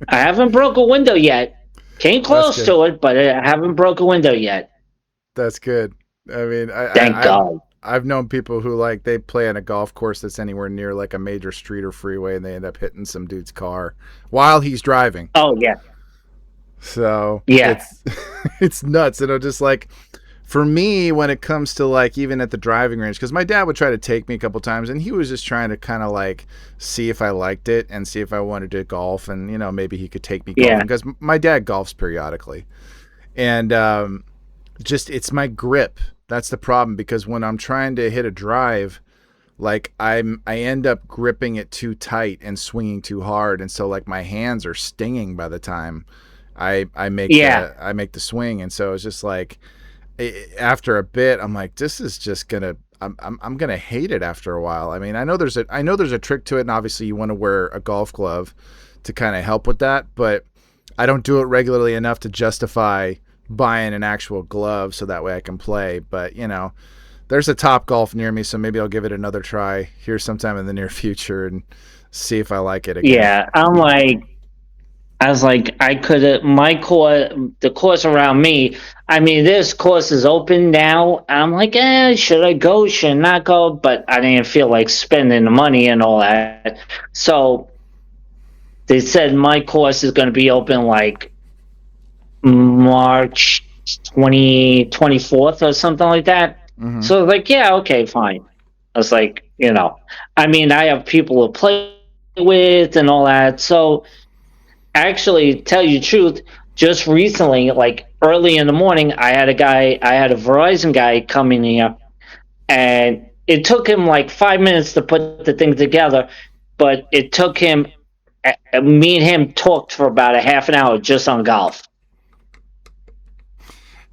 I haven't broke a window yet. Came That's close good. to it, but I haven't broke a window yet. That's good. I mean, Thank God. I've known people who like they play on a golf course that's anywhere near like a major street or freeway, and they end up hitting some dude's car while he's driving. Oh yeah, So yeah, it's it's nuts. And I'm just like, for me, when it comes to like even at the driving range, because my dad would try to take me a couple times, and he was just trying to kind of like see if I liked it and see if I wanted to golf, and maybe he could take me golfing yeah, because my dad golfs periodically, and just it's my grip. That's the problem because when I'm trying to hit a drive, like I end up gripping it too tight and swinging too hard, and so like my hands are stinging by the time I make yeah, the swing, and so it's just like after a bit I'm like this is just gonna I'm gonna hate it after a while. I mean I know there's a trick to it, and obviously you want to wear a golf glove to kind of help with that, but I don't do it regularly enough to justify buying an actual glove so that way I can play. But there's a Top Golf near me, so maybe I'll give it another try here sometime in the near future and see if I like it again. yeah. I was like, I could have the course around me. I mean, this course is open now. I'm like, should I go? Should I not go? But I didn't feel like spending the money and all that. So they said my course is going to be open like March 24th or something like that. Hmm. So like, yeah, okay, fine. I was like, I mean, I have people to play with and all that. So actually, tell you the truth, just recently, like early in the morning, I had a Verizon guy come in here, and it took him like 5 minutes to put the thing together, but it took him, me and him talked for about a half an hour just on golf.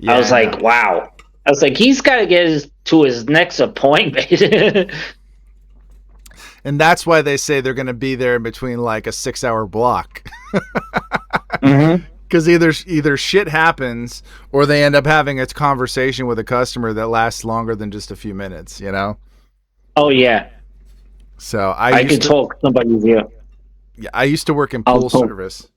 I was Yeah, like, no. wow. I was like, he's got to get to his next appointment. And that's why they say they're going to be there in between like a 6 hour block. Hmm. Because either shit happens or they end up having a conversation with a customer that lasts longer than just a few minutes. Oh yeah, So I could talk somebody's ear. I used to work in I'll pool talk. service.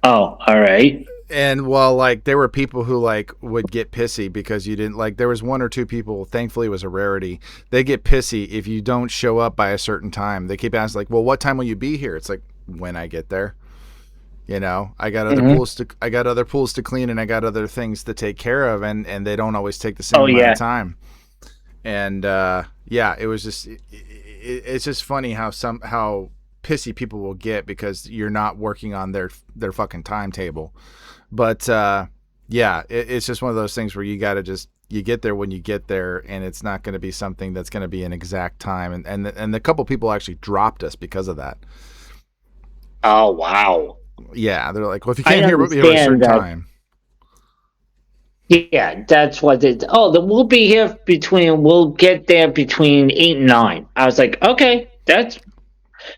Oh, all right. And while like there were people who like would get pissy because you didn't like, there was one or two people, thankfully it was a rarity, they get pissy if you don't show up by a certain time. They keep asking like, well, what time will you be here? It's like, when I get there. Hmm. I got other pools to clean, and I got other things to take care of, and they don't always take the same Oh amount of yeah. time. And yeah, it was just it's just funny how pissy people will get because you're not working on their fucking timetable. But yeah, it's just one of those things where you got to just you get there when you get there, and it's not going to be something that's going to be an exact time. And the couple people actually dropped us because of that. Oh wow. Yeah, they're like, well, if you I can't hear me at a certain understand that. time. Yeah, that's what it. Oh, we'll be here between. We'll get there between 8 and 9. I was like, okay, that's.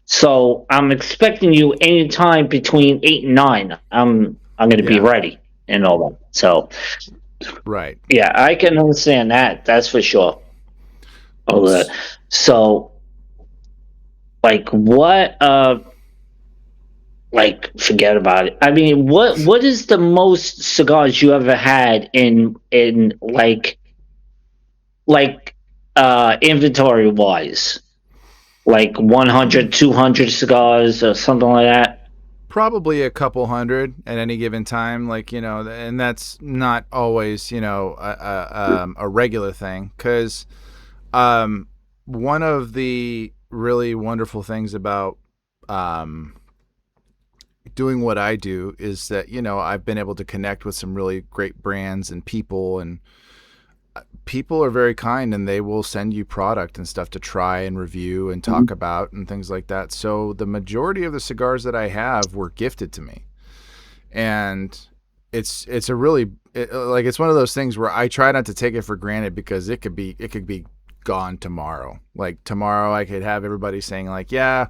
So I'm expecting you anytime between 8 and 9. I'm going to be Yeah, ready and all that. So right. yeah, I can understand that. That's for sure. All that. So like what? Like forget about it. I mean, what is the most cigars you ever had in like inventory wise, like 100, 200 cigars or something like that? Probably a couple hundred at any given time, like and that's not always a regular thing because um, one of the really wonderful things about um, doing what I do is that I've been able to connect with some really great brands and people, and people are very kind, and they will send you product and stuff to try and review and talk Mhm. about and things like that. So the majority of the cigars that I have were gifted to me, and it's a really like it's one of those things where I try not to take it for granted because it could be gone tomorrow. Like tomorrow I could have everybody saying like, yeah,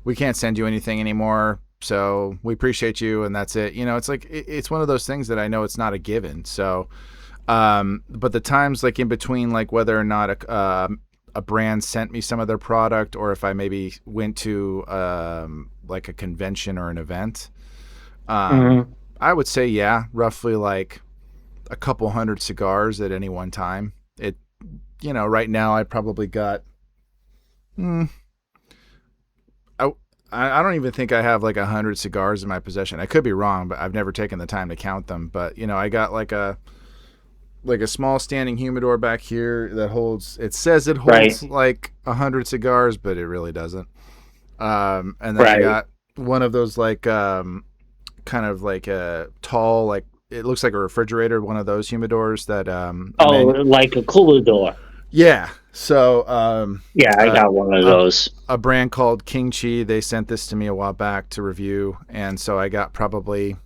we can't send you anything anymore, so we appreciate you, and that's it. It's like it's one of those things that I know it's not a given. So But the times like in between, like whether or not a brand sent me some of their product, or if I maybe went to like a convention or an event, Hmm. I would say yeah, roughly like a couple hundred cigars at any one time. It, right now I probably got. Hmm, I, I don't even think I have like 100 cigars in my possession. I could be wrong, but I've never taken the time to count them. But I got like a small standing humidor back here that holds. It says it holds Right. like 100 cigars, but it really doesn't. And then I Right. got one of those like kind of like a tall, like it looks like a refrigerator. One of those humidors that Oh, like a cooler door. yeah. So Yeah, I got one of a those. a brand called King Chi. They sent this to me a while back to review, and so I got probably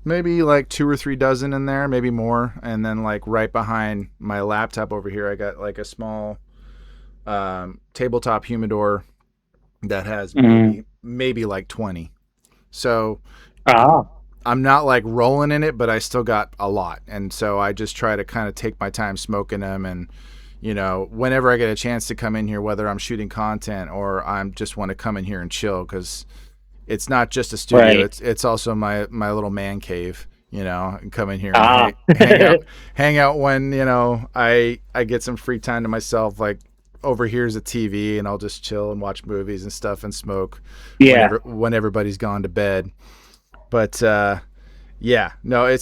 maybe like 2 or 3 dozen in there, maybe more. And then like right behind my laptop over here, I got like a small tabletop humidor that has Hmm. maybe like 20. So Ah, I'm not like rolling in it, but I still got a lot. And so I just try to kind of take my time smoking them. And, whenever I get a chance to come in here, whether I'm shooting content or I'm just want to come in here and chill, because it's not just a studio. right. It's also my little man cave, and come in here and Ah. hang out when, I get some free time to myself. Like over here's a TV and I'll just chill and watch movies and stuff and smoke Yeah. when everybody's gone to bed. But yeah, no, it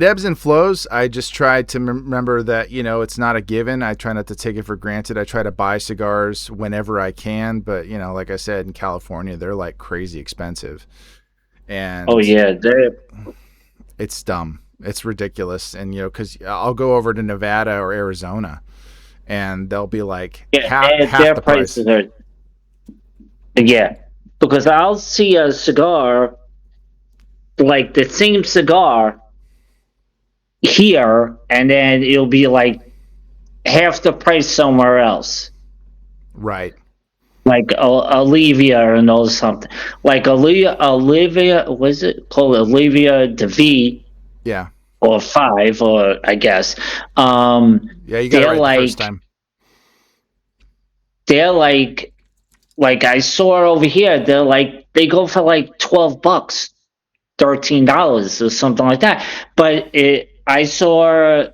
ebbs and flows. I just try to remember that it's not a given. I try not to take it for granted. I try to buy cigars whenever I can, but like I said, in California, they're like crazy expensive, Oh and yeah, it's dumb. It's ridiculous, and because I'll go over to Nevada or Arizona, and they'll be like yeah, half their the price. prices are, yeah. Because I'll see a cigar, like the same cigar here, and then it'll be like half the price somewhere else. Right. Like Olivia and those something. Like Olivia, was it called Olivia DeV Yeah. or five, or I guess. Yeah. You got it They're right the first like time. they're like I saw over here. They're like they go for like $12, $13 or something like that. But I saw,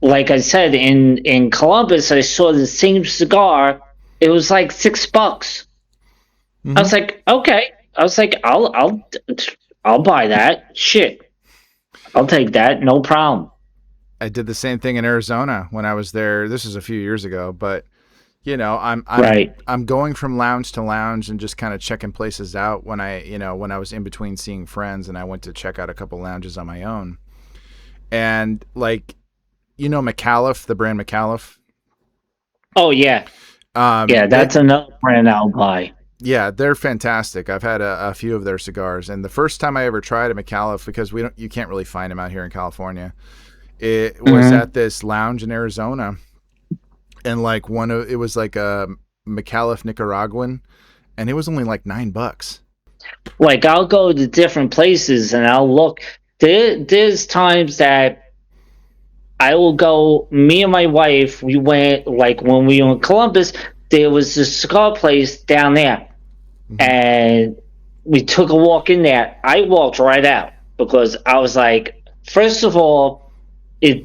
like I said, in Columbus, I saw the same cigar. It was like $6. I Hmm. was like, okay. I was like, I'll buy that. Shit, I'll take that. No problem. I did the same thing in Arizona when I was there. This is a few years ago, but Right. I'm going from lounge to lounge and just kind of checking places out when I was in between seeing friends, and I went to check out a couple lounges on my own. And like McAuliffe, the brand McAuliffe. Oh yeah, yeah. They That's another brand I'll buy. Yeah, they're fantastic. I've had a few of their cigars, and the first time I ever tried a McAuliffe, because you can't really find them out here in California. It was Hmm. at this lounge in Arizona, and like it was like a McAuliffe Nicaraguan, and it was only like $9. Like I'll go to different places and I'll look. There's times that I will go. Me and my wife, we went like when we were in Columbus. There was a cigar place down there, Hmm. and we took a walk in there. I walked right out because I was like, first of all, it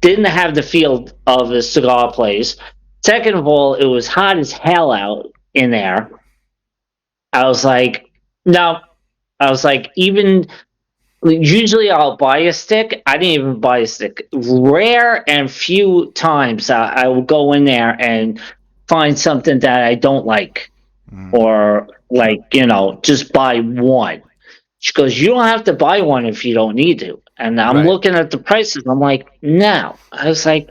didn't have the feel of a cigar place. Second of all, it was hot as hell out in there. I was like, no. I was like, even usually I'll buy a stick. I didn't even buy a stick. Rare and few times I will go in there and find something that I don't like, Mm. or like, just buy one. She goes, you don't have to buy one if you don't need to. And I'm Right, looking at the prices. I'm like, no. I was like,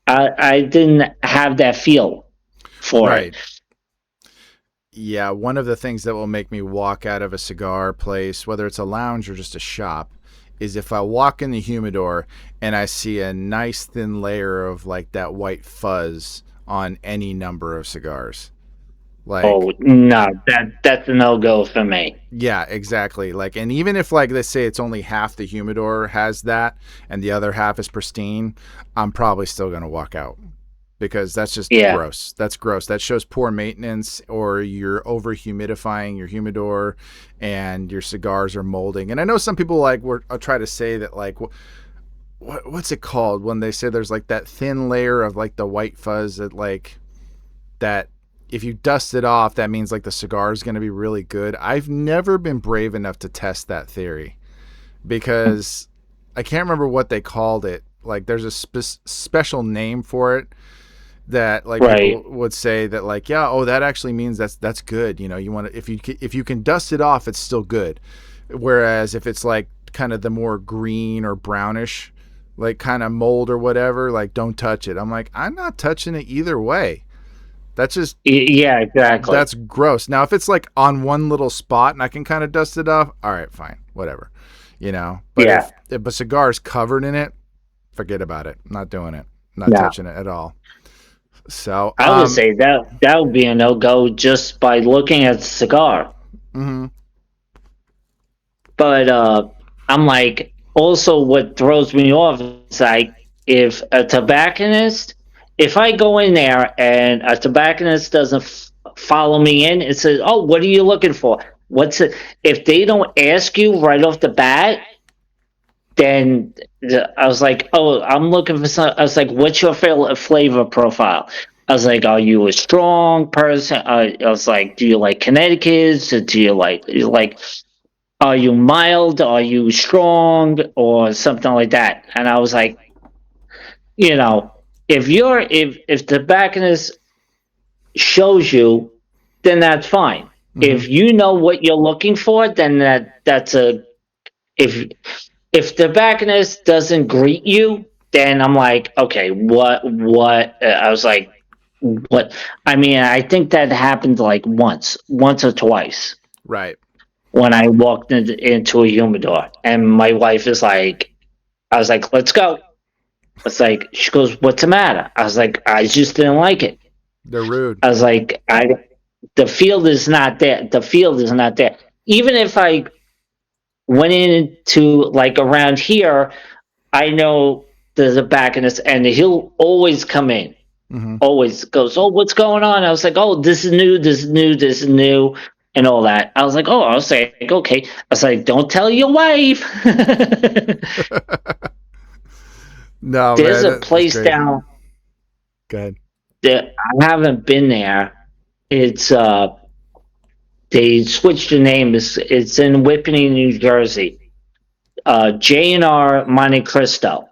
I didn't have that feel for it. right. Yeah, one of the things that will make me walk out of a cigar place, whether it's a lounge or just a shop, is if I walk in the humidor and I see a nice thin layer of like that white fuzz on any number of cigars. Like, Oh no, that's a no go for me. yeah, exactly. Like, and even if, like, let's say it's only half the humidor has that and the other half is pristine, I'm probably still going to walk out because that's just Yeah, gross. That's gross. That shows poor maintenance, or you're over humidifying your humidor and your cigars are molding. And I know some people like were try to say that, like, what's it called when they say there's like that thin layer of like the white fuzz that, like, that if you dust it off, that means like the cigar is going to be really good. I've never been brave enough to test that theory because I can't remember what they called it. Like, there's a special name for it that, like, people right. would say that, like, yeah, oh, that actually means that's good. You know, you want to, if you can dust it off, it's still good. Whereas if it's like kind of the more green or brownish, like kind of mold or whatever, like, don't touch it. I'm like, I'm not touching it either way. That's just Yeah, exactly. that's gross. Now, if it's like on one little spot and I can kind of dust it off, all right, fine, whatever, you know. But Yeah, if a cigar is covered in it, forget about it. I'm not doing it. I'm not no. touching it at all. So, I would say that would be a no go just by looking at the cigar. mhm, But I'm like, also what throws me off is like if a tobacconist, if I go in there and a tobacconist doesn't follow me in, it says, "Oh, what are you looking for? What's it?" If they don't ask you right off the bat, then I was like, "Oh, I'm looking for some." I was like, "What's your flavor profile?" I was like, "Are you a strong person?" I was like, "Do you like Connecticut's? Do you like are you mild? Are you strong? Or something like that?" And I was like, you know, if the tobacconist shows you, then that's fine. mhm, If you know what you're looking for, then that's a if the tobacconist doesn't greet you, then I'm like, okay, what? I was like, what? I mean, I think that happened like once or twice right. when I walked into a humidor, and my wife is like, I was like, let's go. It's like, she goes, what's the matter? I was like, I just didn't like it. They're rude. I was like, the field is not there. The field is not there. Even if I went into like around here, I know there's a back in this, and he'll always come in. Mhm. Always goes, oh, what's going on? I was like, oh, this is new, this is new, this is new, and all that. I was like, oh, I was like, okay. I was like, don't tell your wife. No, There's man, a that's place great. down Go ahead. there. I haven't been there. It's they switched the name. It's in Whippany, New Jersey. J&R Monte Cristo.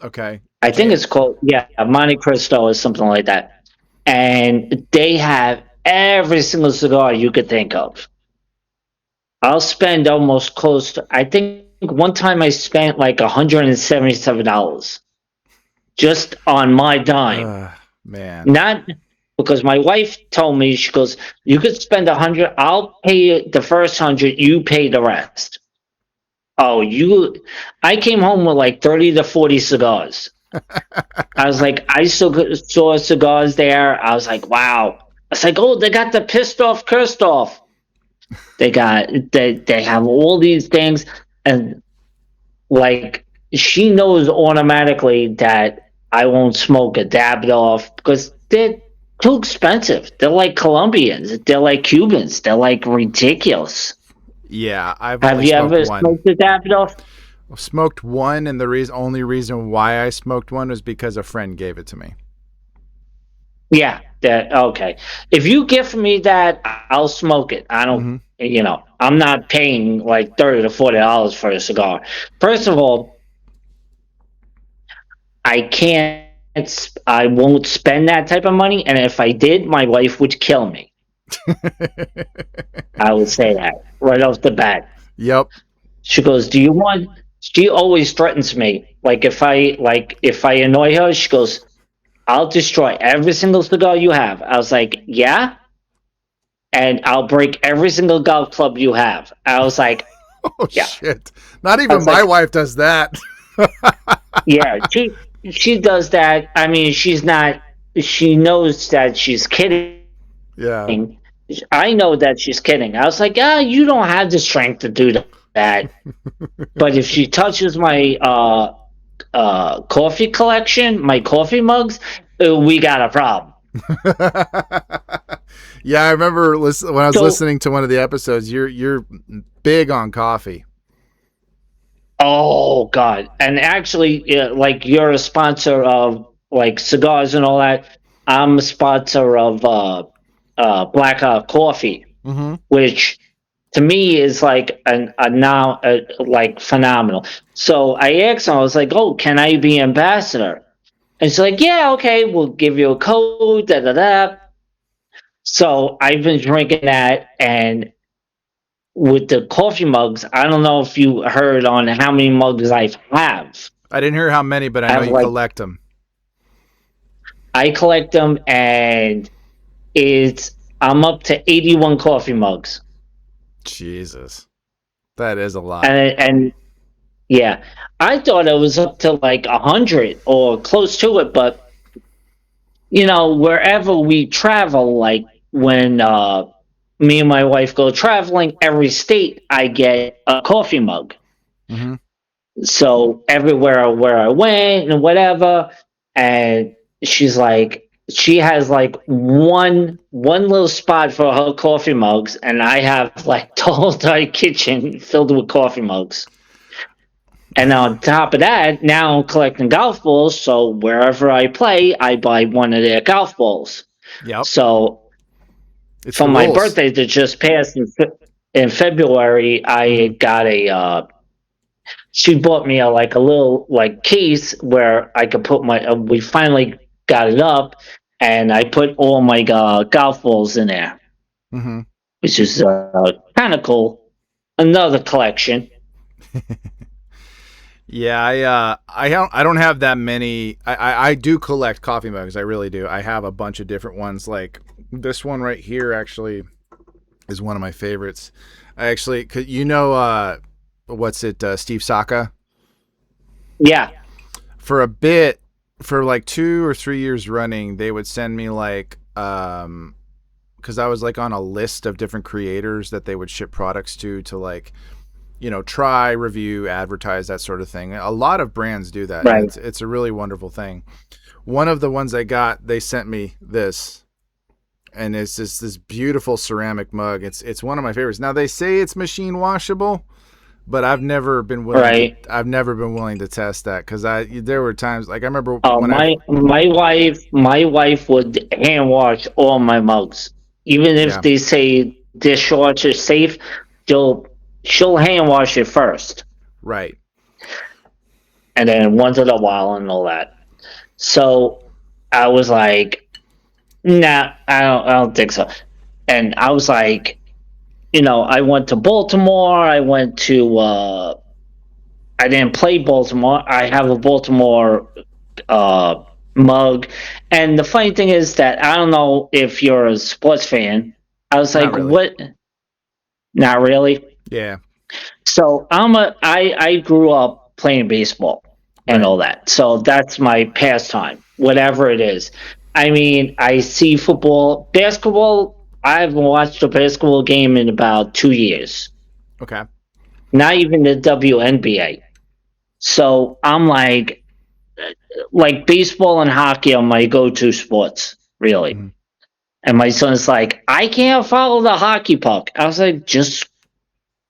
Okay. I think Jan. it's called, yeah, Monte Cristo or something like that. And they have every single cigar you could think of. I'll spend almost close to, I think one time I spent like $177 just on my dime. Man. Not because my wife told me, she goes, you could spend 100, I'll pay the first 100, you pay the rest. Oh, I came home with like 30 to 40 cigars. I was like, I still saw cigars there. I was like, wow. I was like, oh, they got the pissed off, cursed off. They have all these things, and like she knows automatically that I won't smoke a Davidoff because they're too expensive. They're like Colombians. They're like Cubans. They're like ridiculous. Yeah, I've Have only you smoked ever one. smoked a Davidoff? Smoked one, and the only reason why I smoked one was because a friend gave it to me. Yeah, that okay. If you gift me that, I'll smoke it. I don't, Hmm. I'm not paying like $30 to $40 for a cigar. First of all, I can't. I won't spend that type of money, and if I did, my wife would kill me. I would say that right off the bat. Yep. She goes, "Do you want?" She always threatens me. If I annoy her, she goes, "I'll destroy every single cigar you have." I was like, "Yeah." And I'll break every single golf club you have. I was like, Oh yeah. shit! Not I even was my like, wife does that. yeah. She does that. I mean, she's not. she knows that she's kidding. Yeah. I know that she's kidding. I was like, you don't have the strength to do that. But if she touches my coffee collection, my coffee mugs, we got a problem. Yeah, I remember when I was So, listening to one of the episodes. You're big on coffee. oh God! And actually, like you're a sponsor of like cigars and all that. I'm a sponsor of Black Coffee, Mm-hmm. which to me is like a now like phenomenal. So I asked him, I was like, "Oh, can I be ambassador?" And she's like, "Yeah, okay, we'll give you a code." Da da da. So I've been drinking that, and with the coffee mugs, I don't know if you heard on how many mugs I have. I didn't hear how many, but I I know have you like collect them. I collect them, and it's I'm up to 81 coffee mugs, Jesus, that is a lot. and yeah, I thought it was up to like 100 or close to it, but wherever we travel, like when me and my wife go traveling, every state I get a coffee mug. Mm-hmm. So everywhere where I went and whatever, and she has like one little spot for her coffee mugs, and I have like the whole entire kitchen filled with coffee mugs. And on top of that, now I'm collecting golf balls. So wherever I play, I buy one of their golf balls. Yep, So it's for the my rules. birthday that just passed in February, I Mm-hmm. got a. She bought me like a little like case where I could put my. We finally got it up, and I put all my golf balls in there, Mm-hmm. which is kind of cool. Another collection. Yeah, I don't have that many. I do collect coffee mugs. I really do. I have a bunch of different ones. Like this one right here actually is one of my favorites. I actually, what's it? Steve Saka. Yeah. For a bit, for like 2 or 3 years running, they would send me like because I was like on a list of different creators that they would ship products to like try, review, advertise, that sort of thing. A lot of brands do that, and Right. it's a really wonderful thing. One of the ones I got, they sent me this, and it's just this beautiful ceramic mug. It's one of my favorites. Now they say it's machine washable, but I've never been willing to. Right. I've never been willing to test that because there were times like I remember Oh, when I. my wife would hand wash all my mugs, even if Yeah, they say dishwasher safe. She'll she'll hand wash it first, right. and then once in a while and all that. So I was like, nah, I don't think so. And I was like, I went to Baltimore. I didn't play Baltimore. I have a Baltimore uh, mug. And the funny thing is that I don't know if you're a sports fan. I was Not like, really. what? Not really. Yeah, So I grew up playing baseball and right. all that. So that's my pastime, whatever it is. I mean, I see football, basketball. I haven't watched a basketball game in about 2 years. Okay. Not even the WNBA. So I'm like baseball and hockey are my go-to sports, really. Mm-hmm. And my son's like, I can't follow the hockey puck. I was like, just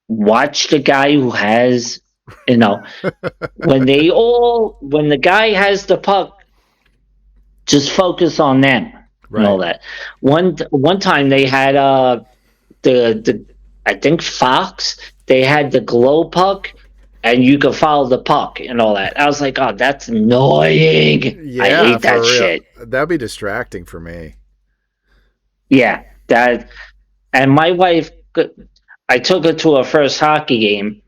watch the guy who has, you know, when the guy has the puck, just focus on them and all Right. that. One time they had the I think Fox, they had the glow puck, and you could follow the puck and all that. I was like, oh, that's annoying. I Yeah, hate that for real. shit. That'd be distracting for me. Yeah, that. And my wife, I took her to her first hockey game.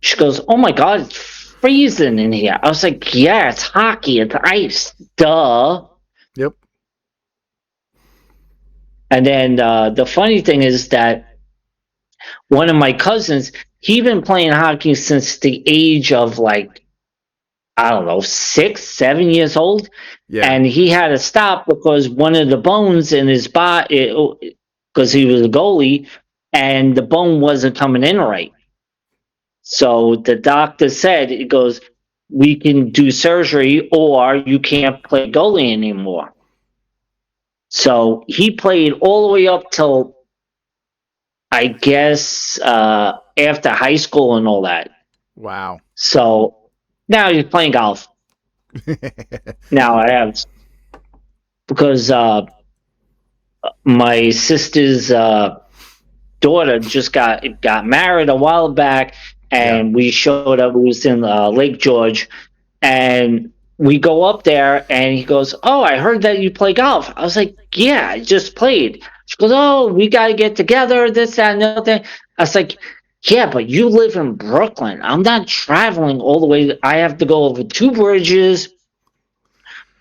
She goes, "Oh my god, it's freezing in here." I was like, "Yeah, it's hockey. It's ice. Duh." Yep. And then the funny thing is that one of my cousins, he been playing hockey since the age of like I don't know, 6, 7 years old, Yeah. and he had to stop because one of the bones in his body, because he was a goalie, and the bone wasn't coming in right. So the doctor said, "It goes, we can do surgery, or you can't play goalie anymore." So he played all the way up till, I guess, after high school and all that. Wow. So now he's playing golf. Now I have, because my sister's daughter just got married a while back, Yeah. and we showed up. We was in Lake George, and we go up there, and he goes, "Oh, I heard that you play golf." I was like, "Yeah, I just played." She goes, "Oh, we got to get together, this, that, and the other thing." I was like, "Yeah, but you live in Brooklyn. I'm not traveling all the way. I have to go over two bridges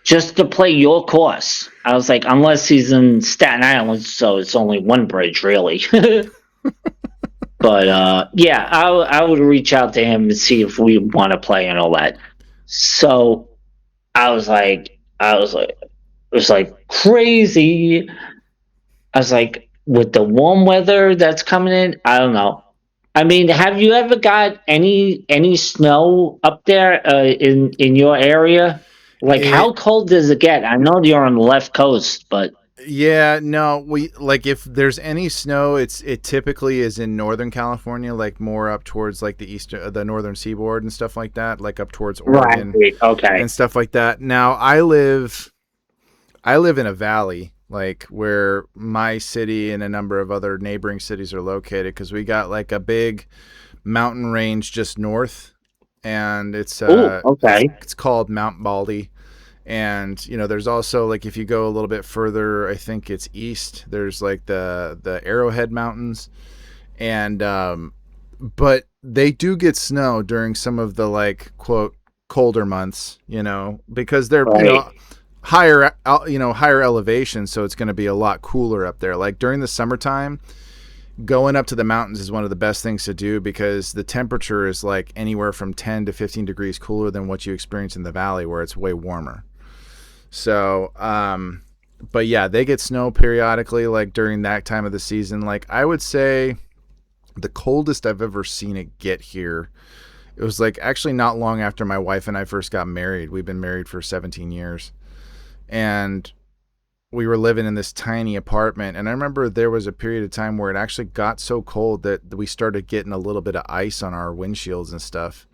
just to play your course." I was like, "Unless he's in Staten Island, so it's only one bridge, really." But yeah, I would reach out to him and see if we want to play and all that. So it was like crazy. I was like, with the warm weather that's coming in, I don't know. I mean, have you ever got any snow up there in your area? Like, how It cold does it get? I know you're on the left coast, but Yeah, no, we like if there's any snow, it typically is in Northern California, like more up towards like the northern seaboard and stuff like that, like up towards right, Oregon okay, and stuff like that. Now, I live in a valley, like where my city and a number of other neighboring cities are located, because we got like a big mountain range just north, and it's oh, uh it's okay, it's called Mount Baldy. And there's also, like, if you go a little bit further, I think it's east, there's like the Arrowhead Mountains. And but they do get snow during some of the, like, quote, colder months, because they're, right. higher elevation, so it's going to be a lot cooler up there. Like during the summertime, going up to the mountains is one of the best things to do, because the temperature is like anywhere from 10 to 15 degrees cooler than what you experience in the valley, where it's way warmer. So, but yeah, they get snow periodically, like during that time of the season. Like, I would say the coldest I've ever seen it get here, it was like actually not long after my wife and I first got married. We've been married for 17 years. And we were living in this tiny apartment. And I remember there was a period of time where it actually got so cold that we started getting a little bit of ice on our windshields and stuff,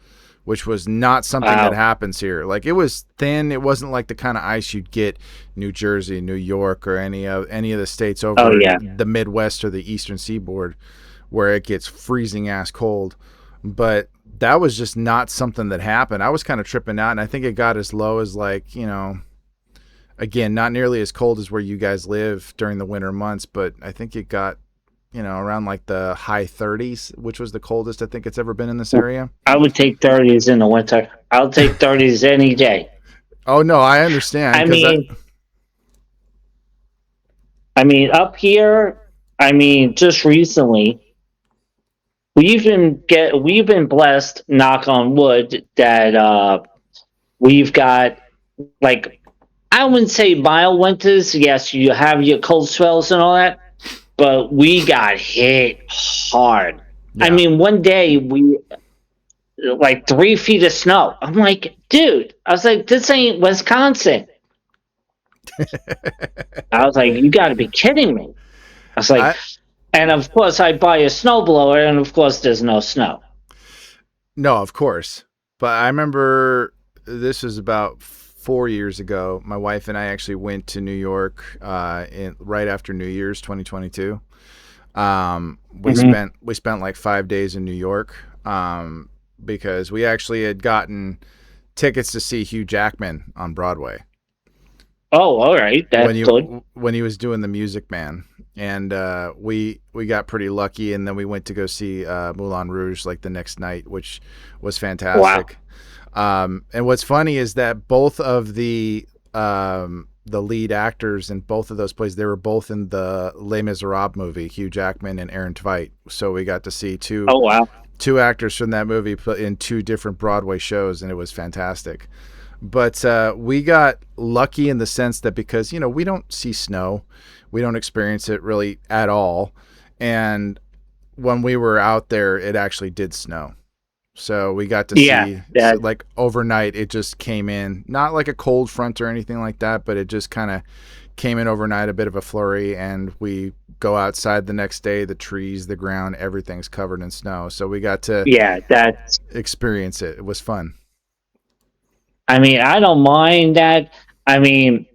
which was not something that Wow. happens here. Like, it was thin. It wasn't like the kind of ice you'd get New Jersey, New York, or any of the states Oh over yeah. the Midwest or the Eastern Seaboard, where it gets freezing ass cold. But that was just not something that happened. I was kind of tripping out, and I think it got as low as, like, again, not nearly as cold as where you guys live during the winter months, but I think it got, around like the high 30s, which was the coldest I think it's ever been in this area. I would take 30s in the winter. I'll take 30s any day. Oh no, I understand, I because mean, up here, just recently, we've been blessed, knock on wood, that we've got, like, I wouldn't say mild winters. Yes, you have your cold spells and all that, but we got hit hard. I yeah. mean, one day we, like, 3 feet of snow. I'm like, dude, I was like, this ain't Wisconsin. I was like, you got to be kidding me. I was like, I and of course, I buy a snowblower, and of course, there's no snow. No, of course. But I remember this was about 4 years ago. My wife and I actually went to New York right after New Year's 2022. We Hmm. spent like 5 days in New York, because we actually had gotten tickets to see Hugh Jackman on Broadway Oh, all right, when that's good. he was doing The Music Man. And we got pretty lucky, and then we went to go see Moulin Rouge like the next night, which was Wow. fantastic. And what's funny is that both of the the lead actors in both of those plays. They were both in the Les Miserables movie, Hugh Jackman and Aaron Tveit. So we got to see Oh wow. two actors from that movie put in two different Broadway shows, and it was fantastic. But we got lucky in the sense that because, you know, we don't see snow, we don't experience it really at all. And when we were out there, it actually did snow. So we got to see, that like overnight, it just came in, not like a cold front or anything like that, but it just kind of came in overnight, a bit of a flurry. And we go outside the next day, the trees, the ground, everything's covered in snow. So we got to that's. experience it. It was fun. I mean, I don't mind that. I mean,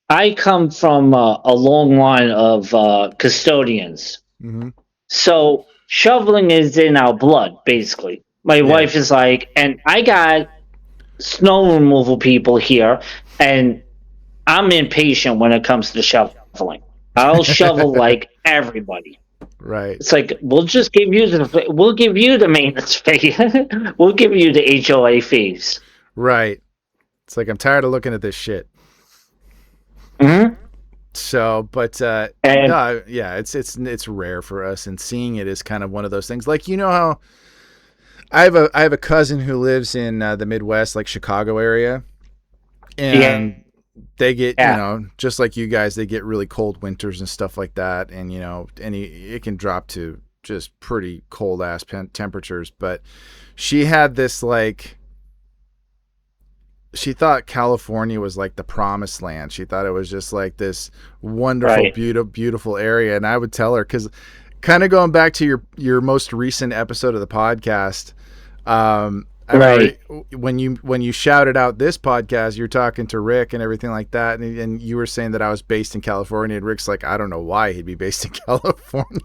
I come from a long line of custodians, Hmm. so shoveling is in our blood, basically. My Yeah. wife is like, and I got snow removal people here, and I'm impatient when it comes to shoveling. I'll shovel like everybody. Right. It's like we'll give you the maintenance fee, we'll give you the HOA fees. Right. It's like, I'm tired of looking at this shit. Hmm. So, but And no, yeah, it's rare for us, and seeing it is kind of one of those things. Like, you know how I have a cousin who lives in the Midwest, like Chicago area, yeah, and they get, you yeah, know, just like you guys, they get really cold winters and stuff like that, and you know, it can drop to just pretty cold ass temperatures. But she had this like, she thought California was like the promised land. She thought it was just like this wonderful, right, beautiful area. And I would tell her, because kind of going back to your most recent episode of the podcast, I remember right. when you shouted out this podcast, you're talking to Rick and everything like that, and you were saying that I was based in California, and Rick's like, I don't know why he'd be based in California.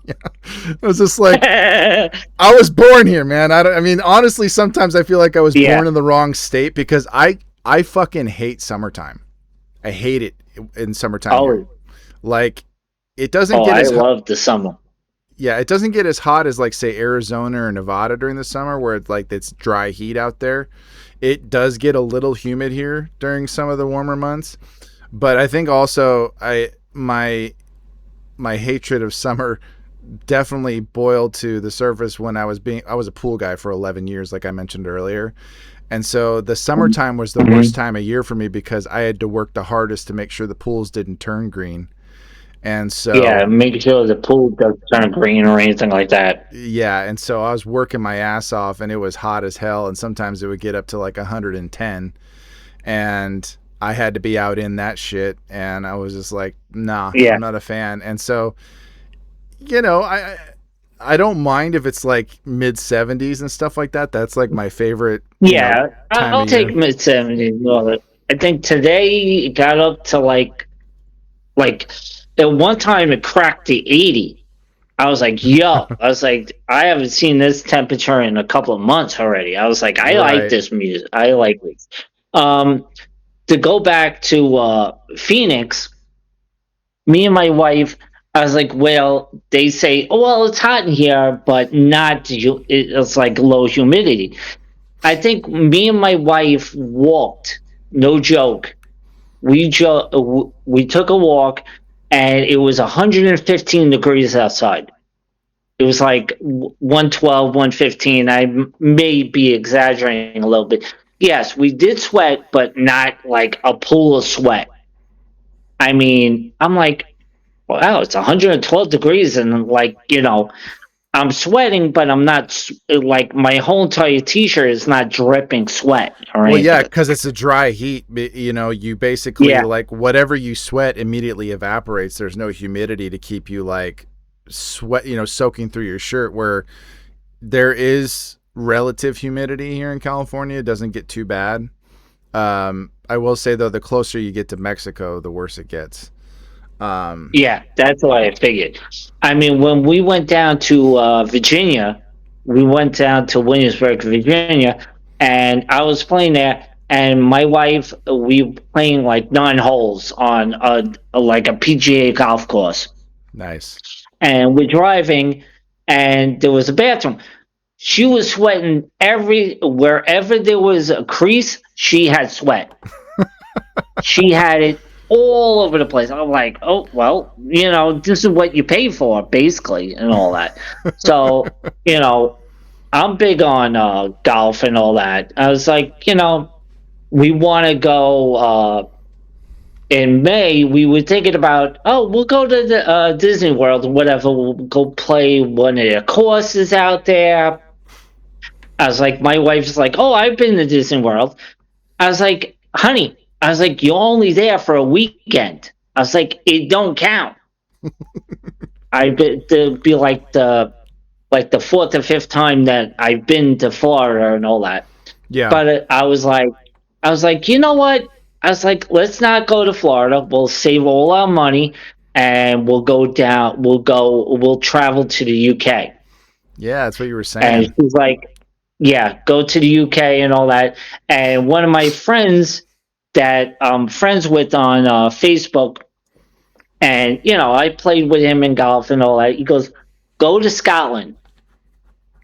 I was just like, I was born here, man. I mean, honestly, sometimes I feel like I was Yeah. born in the wrong state, because I fucking hate summertime. I hate it in summertime here. Oh, Like, it doesn't oh, get I as hot. love the summer. Yeah, it doesn't get as hot as, like, say, Arizona or Nevada during the summer, where it's like it's dry heat out there. It does get a little humid here during some of the warmer months, but I think also my hatred of summer definitely boiled to the surface when I was a pool guy for 11 years, like I mentioned earlier. And so the summertime was the worst Hmm. time of year for me, because I had to work the hardest to make sure the pools didn't turn green. And Yeah, so, make sure the pool doesn't turn green or anything like that. yeah, and so I was working my ass off, and it was hot as hell, and sometimes it would get up to like 110, and I had to be out in that shit, and I was just like, nah, Yeah, I'm not a fan. And so, you know, I don't mind if it's like mid 70s and stuff like that. That's like my favorite, yeah. time I'll of take year. mid 70s. I think today it got up to like at one time it cracked the 80. I was like, yo, I was like, I haven't seen this temperature in a couple of months already. I was like, I like Right. this music. I like this. Um, to go back to Phoenix, me and my wife, I was like, well, they say, oh, well, it's hot in here, but not it's like low humidity. I think me and my wife walked, no joke. We took a walk, and it was 115 degrees outside. It was like 112, 115. May be exaggerating a little bit. Yes, we did sweat, but not like a pool of sweat. I mean, I'm like, wow, it's 112 degrees, and like, I'm sweating, but I'm not like my whole entire t-shirt is not dripping sweat or Well, yeah, anything. because it's a dry heat. You know, you basically, Yeah, like, whatever you sweat immediately evaporates. There's no humidity to keep you like sweat, soaking through your shirt. Where there is relative humidity here in California, it doesn't get too bad. I will say though, the closer you get to Mexico, the worse it gets. Um, yeah, that's what I figured. I mean, when we went down to Virginia, we went down to Williamsburg, Virginia, and I was playing there. And my wife, we were playing like 9 holes on like a PGA golf course, nice. and we're driving, and there was a bathroom. She was sweating wherever there was a crease. She had sweat. She had it all over the place. I'm like, oh well, this is what you pay for, basically, and all that. So, I'm big on golf and all that. I was like, we want to go in May. We were thinking about, oh, we'll go to the Disney World or whatever. We'll go play one of their courses out there. I was like, my wife's like, oh, I've been to Disney World. I was like, honey, I was like, you're only there for a weekend. I was like, it don't count. It'd be like the fourth or fifth time that I've been to Florida and all that. Yeah. But I was like, you know what? I was like, let's not go to Florida. We'll save all our money and we'll go down. We'll travel to the UK. Yeah, that's what you were And saying. she's like, yeah, go to the UK and all that. And one of my friends that I'm friends with on Facebook, and I played with him in golf and all that. He goes, go to Scotland,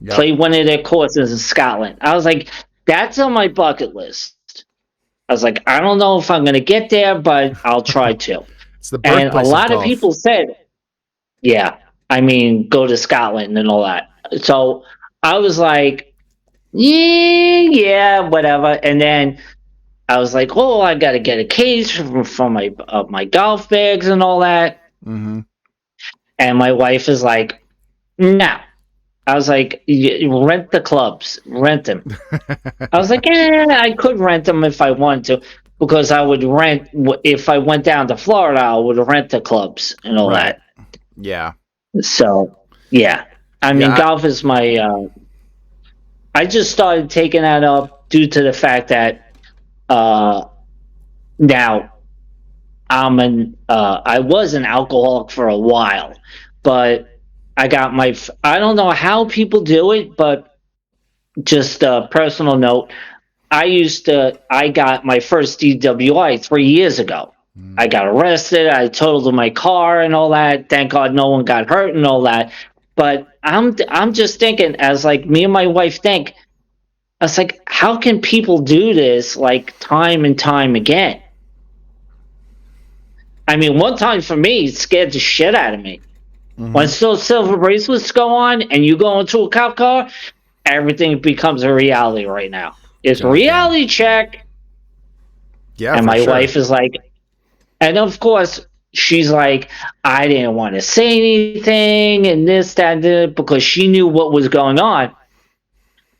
Yep. play one of their courses in Scotland. I was like, that's on my bucket list. I was like, I don't know if I'm going to get there, but I'll try to. It's the And a birthplace of lot of golf. people said, yeah, I mean, go to Scotland and all that. So I was like, yeah, whatever. And then I was like, oh, I got to get a case for my golf bags and all that. Mm-hmm. And my wife is like, no. I was like, rent the clubs, rent them. I was like, I could rent them if I wanted to, because I would rent, if I went down to Florida, I would rent the clubs and all Right. that. Yeah. So, yeah. I mean, Yeah. golf is I just started taking that up due to the fact that now I was an alcoholic for a while, but I don't know how people do it, but just a personal note, I got my first DWI 3 years ago. I got arrested. I totaled my car and all that. Thank God no one got hurt and all that. But I'm just thinking, as like me and my wife think, I was like, how can people do this like time and time again? I mean, one time for me, it scared the shit out of me. Once those silver bracelets go on and you go into a cop car, everything becomes a reality right now. It's a God damn. reality check. Yeah, And for my sure. wife is like, and of course, she's like, I didn't want to say anything and this, that, and that, because she knew what was going on.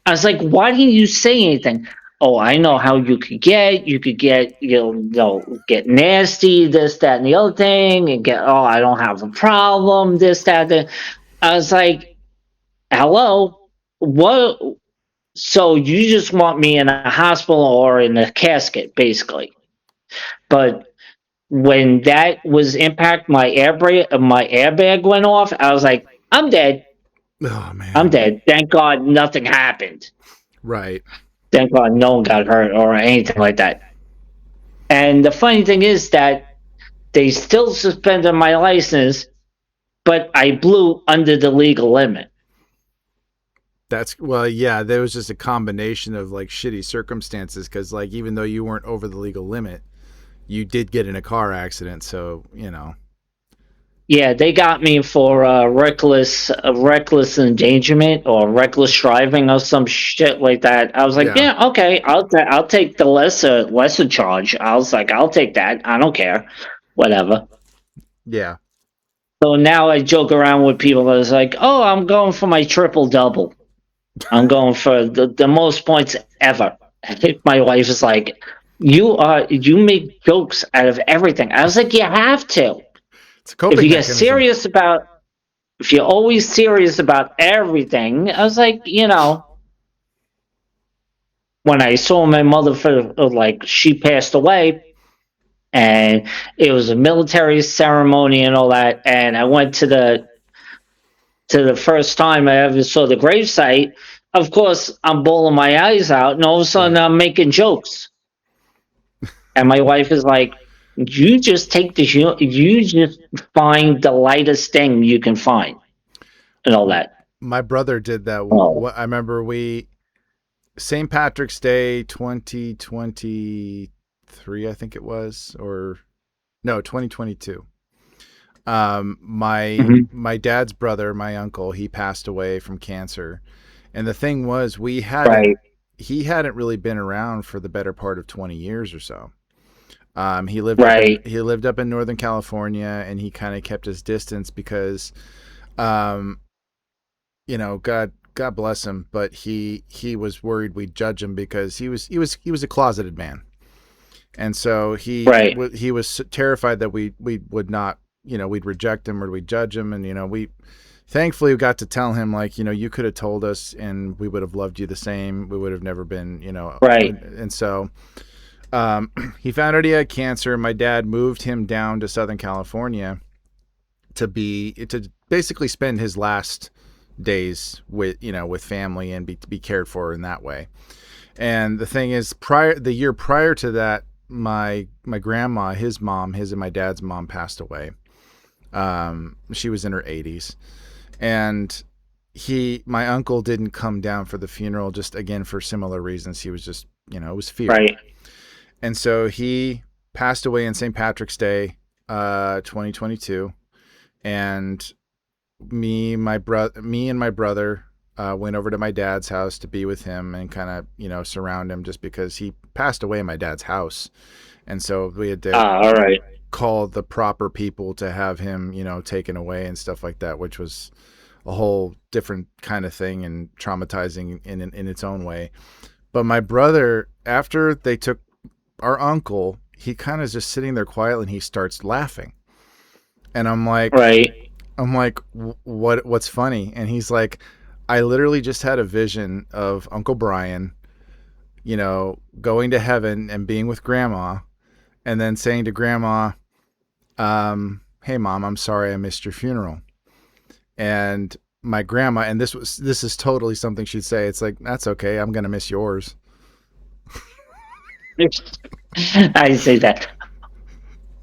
I was like, why didn't you say anything? Oh, I know how you could get. You could get, get nasty, this, that, and the other thing, and get, oh, I don't have a problem, this, that, that. I was like, hello? What? So you just want me in a hospital or in a casket, basically. But when that was impact, my airbag went off. I was like, I'm dead. Oh I'm man. dead. Thank God nothing happened. Right. Thank God no one got hurt or anything like that. And the funny thing is that they still suspended my license, but I blew under the legal limit. That's well, yeah. There was just a combination of like shitty circumstances because, like, even though you weren't over the legal limit, you did get in a car accident. So Yeah, they got me for reckless endangerment or reckless driving or some shit like that. I was like, yeah, yeah, okay, I'll take the lesser charge. I was like, I'll take that. I don't care, whatever. yeah. So now I joke around with people that is like, oh, I'm going for my triple double. I'm going for the most points ever. My wife is like, you make jokes out of everything. I was like, you have to. It's a If coping you get mechanism. serious about if you're always serious about everything, I was like, when I saw my mother for like she passed away, and it was a military ceremony and all that, and I went to the first time I ever saw the gravesite. Of course, I'm bawling my eyes out, and all of a sudden Right. I'm making jokes, and my wife is like, "You just take this, you just find the lightest thing you can find, and all that." My brother did that. Oh, I remember St. Patrick's Day 2023, I think it was, or No, 2022. Hmm. My dad's brother, my uncle, he passed away from cancer, and the thing was, we hadn't Right. he hadn't really been around for the better part of 20 years or so. He lived up in Right. Northern California, and he kind of kept his distance because, um, God bless him, but he was worried we'd judge him because he was a closeted man, and so Right. he was terrified that we would not, we'd reject him or we'd judge him, and we thankfully we got to tell him, like, you could have told us and we would have loved you the same. We would have never been, Right. and so he found out he had cancer. My dad moved him down to Southern California to basically spend his last days with family and be cared for in that way. And the thing is, the year prior to that, my grandma, his and my dad's mom passed away. She was in her 80s, and my uncle didn't come down for the funeral, just again for similar reasons. He was just, it was fear. Right. And so he passed away on St. Patrick's Day, 2022. And me and my brother went over to my dad's house to be with him and kind of, surround him, just because he passed away in my dad's house. And so we had to All right. call the proper people to have him, taken away and stuff like that, which was a whole different kind of thing and traumatizing in its own way. But my brother, after they took our uncle, he kind of just sitting there quietly, and he starts laughing. And Right. I'm like, what's funny? And he's like, I literally just had a vision of Uncle Brian, going to heaven and being with Grandma, and then saying to Grandma, "Hey, Mom, I'm sorry I missed your funeral." And my grandma, and this is totally something she'd say. It's like, that's okay. I'm gonna miss yours. I see that.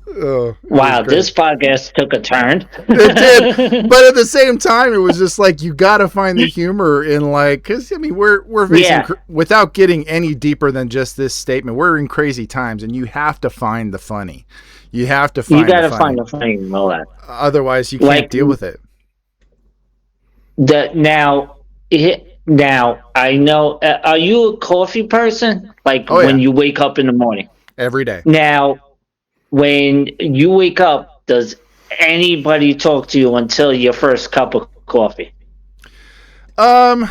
Oh, it was Wow, great. this podcast took a turn. It did, but at the same time, it was just like, you got to find the humor in, like, because I mean, we're facing, Yeah, without getting any deeper than just this statement, we're in crazy times, and you have to find the funny. You have to you find got the to funny. find a funny and all that. Otherwise, you can't Like deal with it the now, now I know. Are you a coffee person? Like Oh when yeah, you wake up in the morning. every day. Now, when you wake up, does anybody talk to you until your first cup of coffee? Um,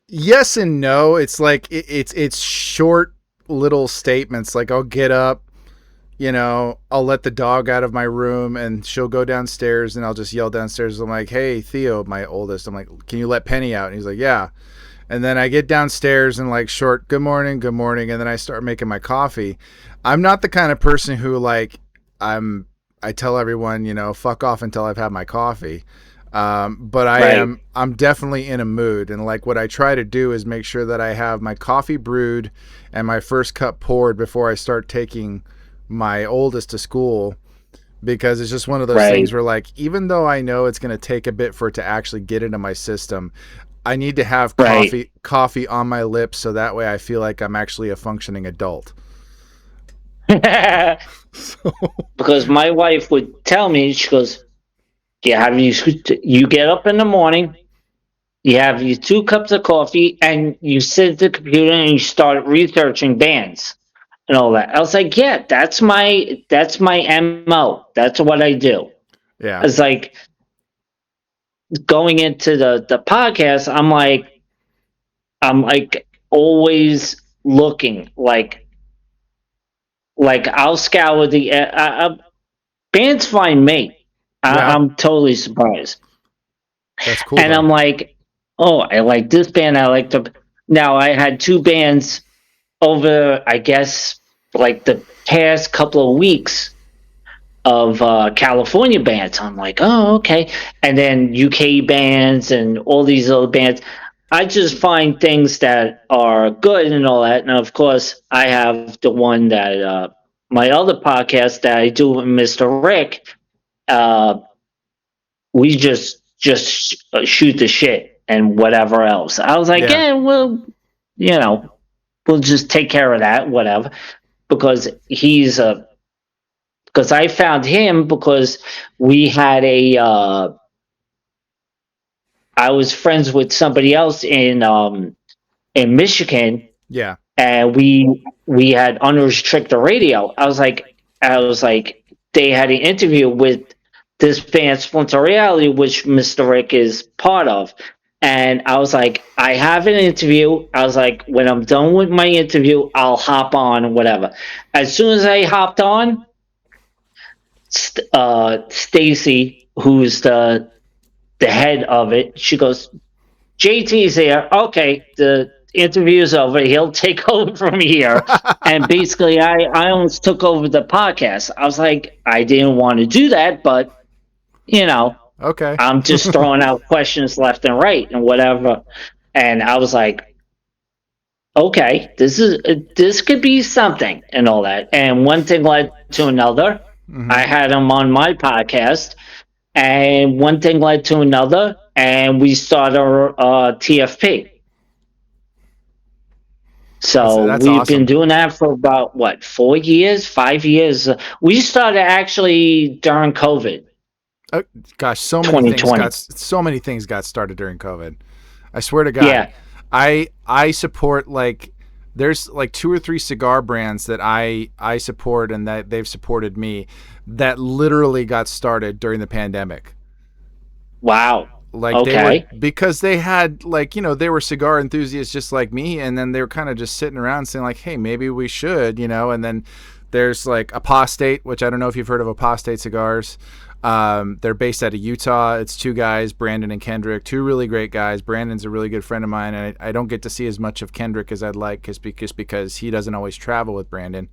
yes and no. It's like it's short little statements. Like, I'll get up, I'll let the dog out of my room, and she'll go downstairs, and I'll just yell downstairs. I'm like, "Hey, Theo, my oldest." I'm like, "Can you let Penny out?" And he's like, "Yeah." And then I get downstairs and, like, short, "Good morning, good morning," and then I start making my coffee. I'm not the kind of person who, like, I tell everyone, fuck off until I've had my coffee. But Right. I'm definitely in a mood, and, like, what I try to do is make sure that I have my coffee brewed and my first cup poured before I start taking my oldest to school, because it's just one of those Right. things where, like, even though I know it's going to take a bit for it to actually get into my system, I need to have Right. coffee on my lips, so that way I feel like I'm actually a functioning adult. So, Because my wife would tell me, she goes, you get up in the morning, you have your 2 cups of coffee, and you sit at the computer and you start researching bands and all that. I was like, yeah, that's my MO. That's what I do. yeah, It's like going into the podcast, I'm like always looking like I'll scour the bands find me. yeah, I'm totally surprised. that's cool And though. I'm like, oh, I like this band. I like the. Now I had 2 bands over, I guess, like the past couple of weeks of California bands. I'm like, oh, okay. And then UK bands and all these other bands. I just find things that are good and all that. And of course, I have the one that my other podcast that I do with Mr. Rick. Uh, we just shoot the shit and whatever else. I was like, Yeah, yeah, well, you know, we'll just take care of that, whatever. Because he's a because I found him because we had a. I was friends with somebody else in Michigan, Yeah. and we had unrestricted radio. I was like, they had an interview with this band Splinter Reality, which Mr. Rick is part of. And I was like, I have an interview. I was like, when I'm done with my interview, I'll hop on and whatever. As soon as I hopped on, Stacy, who's the head of it, she goes, JT's there. Okay, the interview's over. He'll take over from here. And basically, I almost took over the podcast. I was like, I didn't want to do that, but you know, Okay. I'm just throwing out questions left and right and whatever. And I was like, okay, this could be something and all that. And one thing led to another. I Hmm. had him on my podcast, and one thing led to another, and we started TFP. So That's we've been awesome. doing that for about what, 4 years, 5 years. We started actually during COVID, Oh, gosh, 2020. so many things got started during COVID. I swear to God, Yeah. I support like there's like two or three cigar brands that I support and that they've supported me that literally got started during the pandemic. Wow. Like they were Okay. because they had like they were cigar enthusiasts just like me, and then they were kind of just sitting around saying like, hey, maybe we should, and then there's like Apostate, which I don't know if you've heard of Apostate Cigars. They're based out of Utah. It's two guys, Brandon and Kendrick, two really great guys. Brandon's a really good friend of mine, and I don't get to see as much of Kendrick as I'd like because he doesn't always travel with Brandon.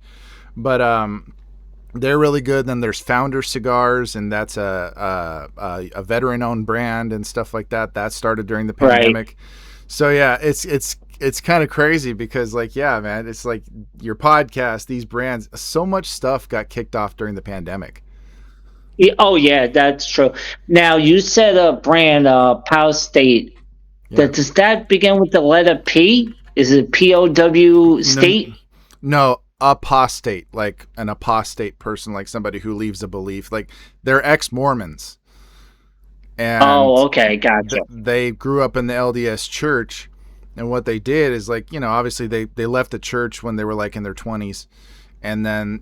But they're really good. Then there's Founder Cigars, and that's a veteran-owned brand and stuff like that. That started during the Right. pandemic. So yeah, it's kind of crazy because like yeah, man, it's like your podcast, these brands, so much stuff got kicked off during the pandemic. Oh yeah, that's true. Now you said a brand, Power State. Yeah. Does that begin with the letter P? Is it POW No, State? no, apostate, like an apostate person, like somebody who leaves a belief. Like they're ex-Mormons, Oh, and okay, gotcha. they grew up in the LDS church. And what they did is like, obviously they left the church when they were like in their 20s. And then,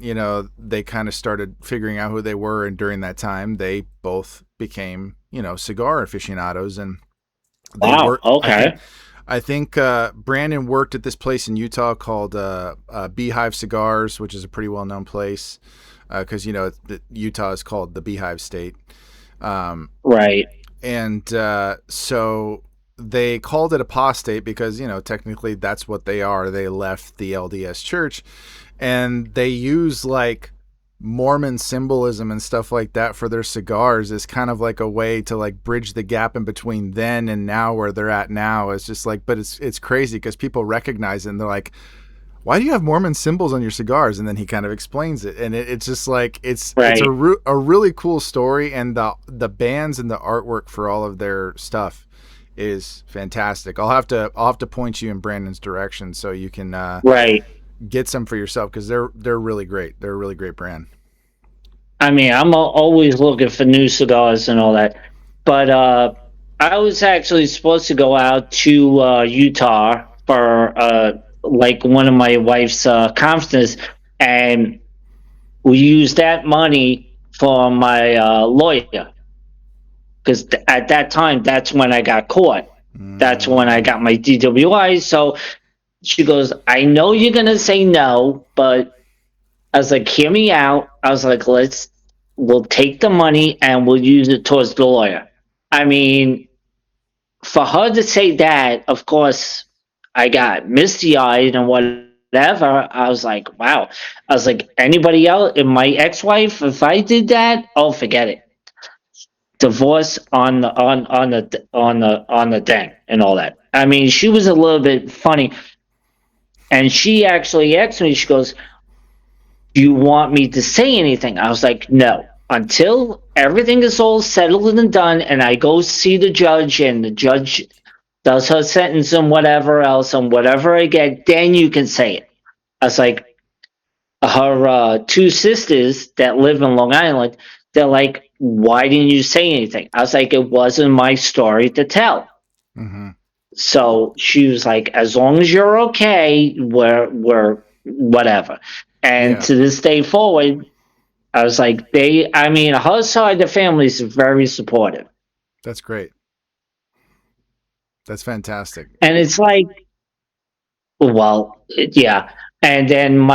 they kind of started figuring out who they were. And during that time, they both became, cigar aficionados. And they Wow. work, Okay. I think Brandon worked at this place in Utah called Beehive Cigars, which is a pretty well known place because, Utah is called the Beehive State. Um, Right. and so they called it apostate because technically that's what they are. They left the LDS church, and they use like Mormon symbolism and stuff like that for their cigars as kind of like a way to like bridge the gap in between then and now where they're at now. It's just like, but it's crazy because people recognize it and they're like, why do you have Mormon symbols on your cigars? And then he kind of explains it, and it's just like it's Right. a really cool story, and the bands and the artwork for all of their stuff is fantastic. I'll have to point you in Brandon's direction so you can Right. get some for yourself because they're really great. They're a really great brand. I mean, I'm always looking for new cigars and all that. But I was actually supposed to go out to Utah for like one of my wife's conferences, and we used that money for my lawyer because at that time, that's when I got caught. That's when I Mm, got my DWI. So she goes, I know you're gonna say no, but I was like, hear me out. I was like, we'll take the money and we'll use it towards the lawyer. I mean, for her to say that, of course, I got misty eyed and whatever. I was like, wow. I was like, anybody else, if my ex wife, if I did that, oh, forget it. Divorce on the thing and all that. I mean, she was a little bit funny, and she actually asked me. She goes, do you want me to say anything? I was like, no. Until everything is all settled and done, and I go see the judge, and the judge does her sentence and whatever else, and whatever I get, then you can say it. I was like, her two sisters that live in Long Island, they're like, "Why didn't you say anything?" I was like, "It wasn't my story to tell." Mm-hmm. So she was like, "As long as you're okay, we're whatever." And Yeah, to this day forward, I was like, I mean, her side of the family is very supportive. that's great. That's fantastic. And it's like, well, yeah. And then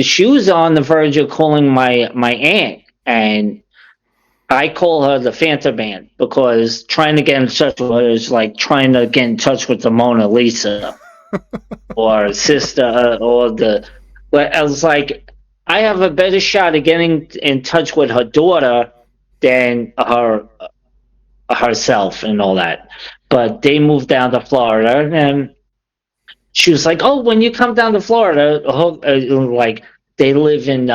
she was on the verge of calling my aunt, and I call her the Phantom Man because trying to get in touch with her is like trying to get in touch with the Mona Lisa or sister or the. But I was like, I have a better shot of getting in touch with her daughter than herself and all that. But they moved down to Florida, and she was like, "Oh, when you come down to Florida, like they live in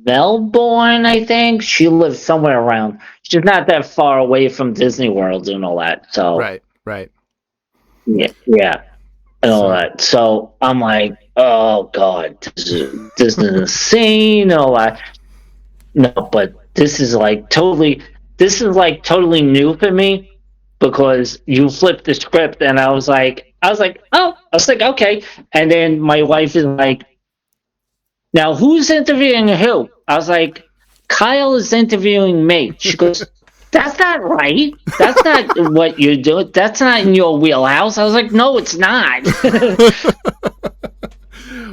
Melbourne, I think. She lives somewhere around. She's not that far away from Disney World and all that. So Right, right. yeah, yeah, and all So that. So I'm like, oh god, this is insane. And all that. No, but this is like totally new for me because you flipped the script and I was like, okay. And then my wife is like, now who's interviewing who? I was like, Kyle is interviewing me. She goes, that's not right. That's not what you're doing. That's not in your wheelhouse. I was like, no, it's not.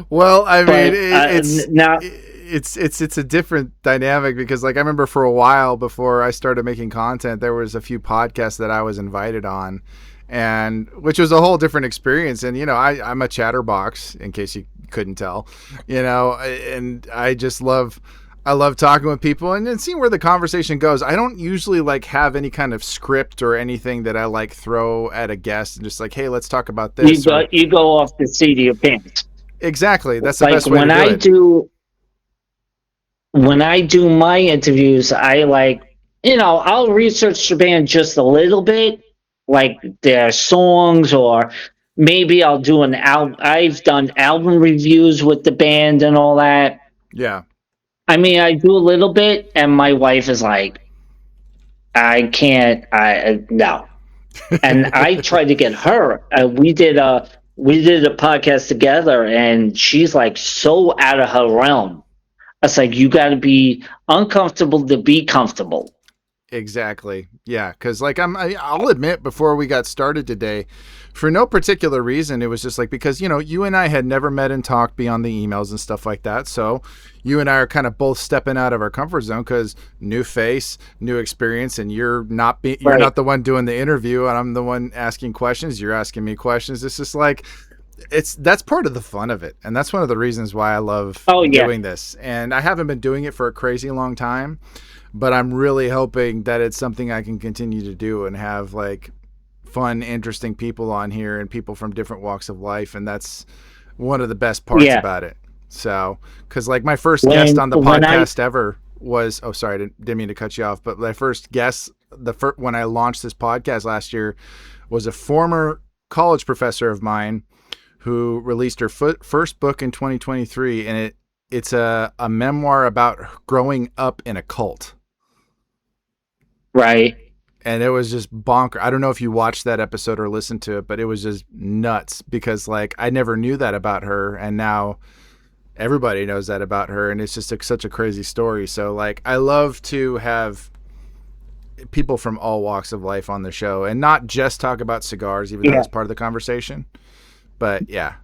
well, I mean, But now, it's a different dynamic because like I remember for a while before I started making content, there was a few podcasts that I was invited on, and which was a whole different experience. And I'm a chatterbox in case you couldn't tell, and I love talking with people and then seeing where the conversation goes. I don't usually like have any kind of script or anything that I like throw at a guest and just like, hey, let's talk about this. you go off the seat of your pants. Exactly. That's the Like best way to do it. when I do my interviews, I I'll research the band just a little bit, like their songs, or maybe I'll do an album. I've done album reviews with the band and all that. Yeah. I mean, I do a little bit, and my wife is like, I can't, no. And I tried to get her. We did a podcast together, and she's like so out of her realm. It's like you got to be uncomfortable to be comfortable. Exactly. Yeah, because like I'll admit before we got started today, for no particular reason, it was just like because you and I had never met and talked beyond the emails and stuff like that. So you and I are kind of both stepping out of our comfort zone because new face, new experience, and you're not Right. the one doing the interview, and I'm the one asking questions. You're asking me questions. It's just like that's part of the fun of it, and that's one of the reasons why I love Oh yeah, doing this. And I haven't been doing it for a crazy long time, but I'm really hoping that it's something I can continue to do and have like fun, interesting people on here and people from different walks of life. And that's one of the best parts yeah. about it. So, cause like my first guest on the When I podcast ever was, oh, sorry, didn't mean to cut you off, but my first guest, when I launched this podcast last year, was a former college professor of mine who released her first book in 2023. And it's a memoir about growing up in a cult. right, And it was just bonker. I don't know if you watched that episode or listened to it, but it was just nuts because like I never knew that about her, and now everybody knows that about her, and it's just such a crazy story. So like I love to have people from all walks of life on the show and not just talk about cigars, even though yeah, that's part of the conversation. But yeah.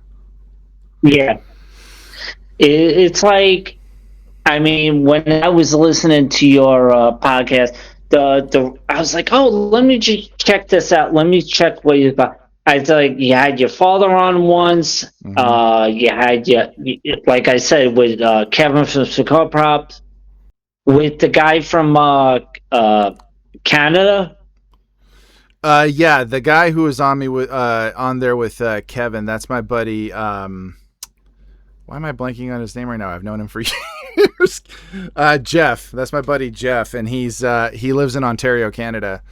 yeah. It's like, I mean, when I was listening to your podcast, the I was like, oh, let me just check this out. Let me check what you about. I was like, you had your father on once. Mm-hmm. You had like I said, with Kevin from Cigar Props, with the guy from Canada. Yeah, the guy who was on me with on there with Kevin, that's my buddy. Why am I blanking on his name right now? I've known him for years. Jeff, that's my buddy Jeff, and he lives in Ontario, Canada.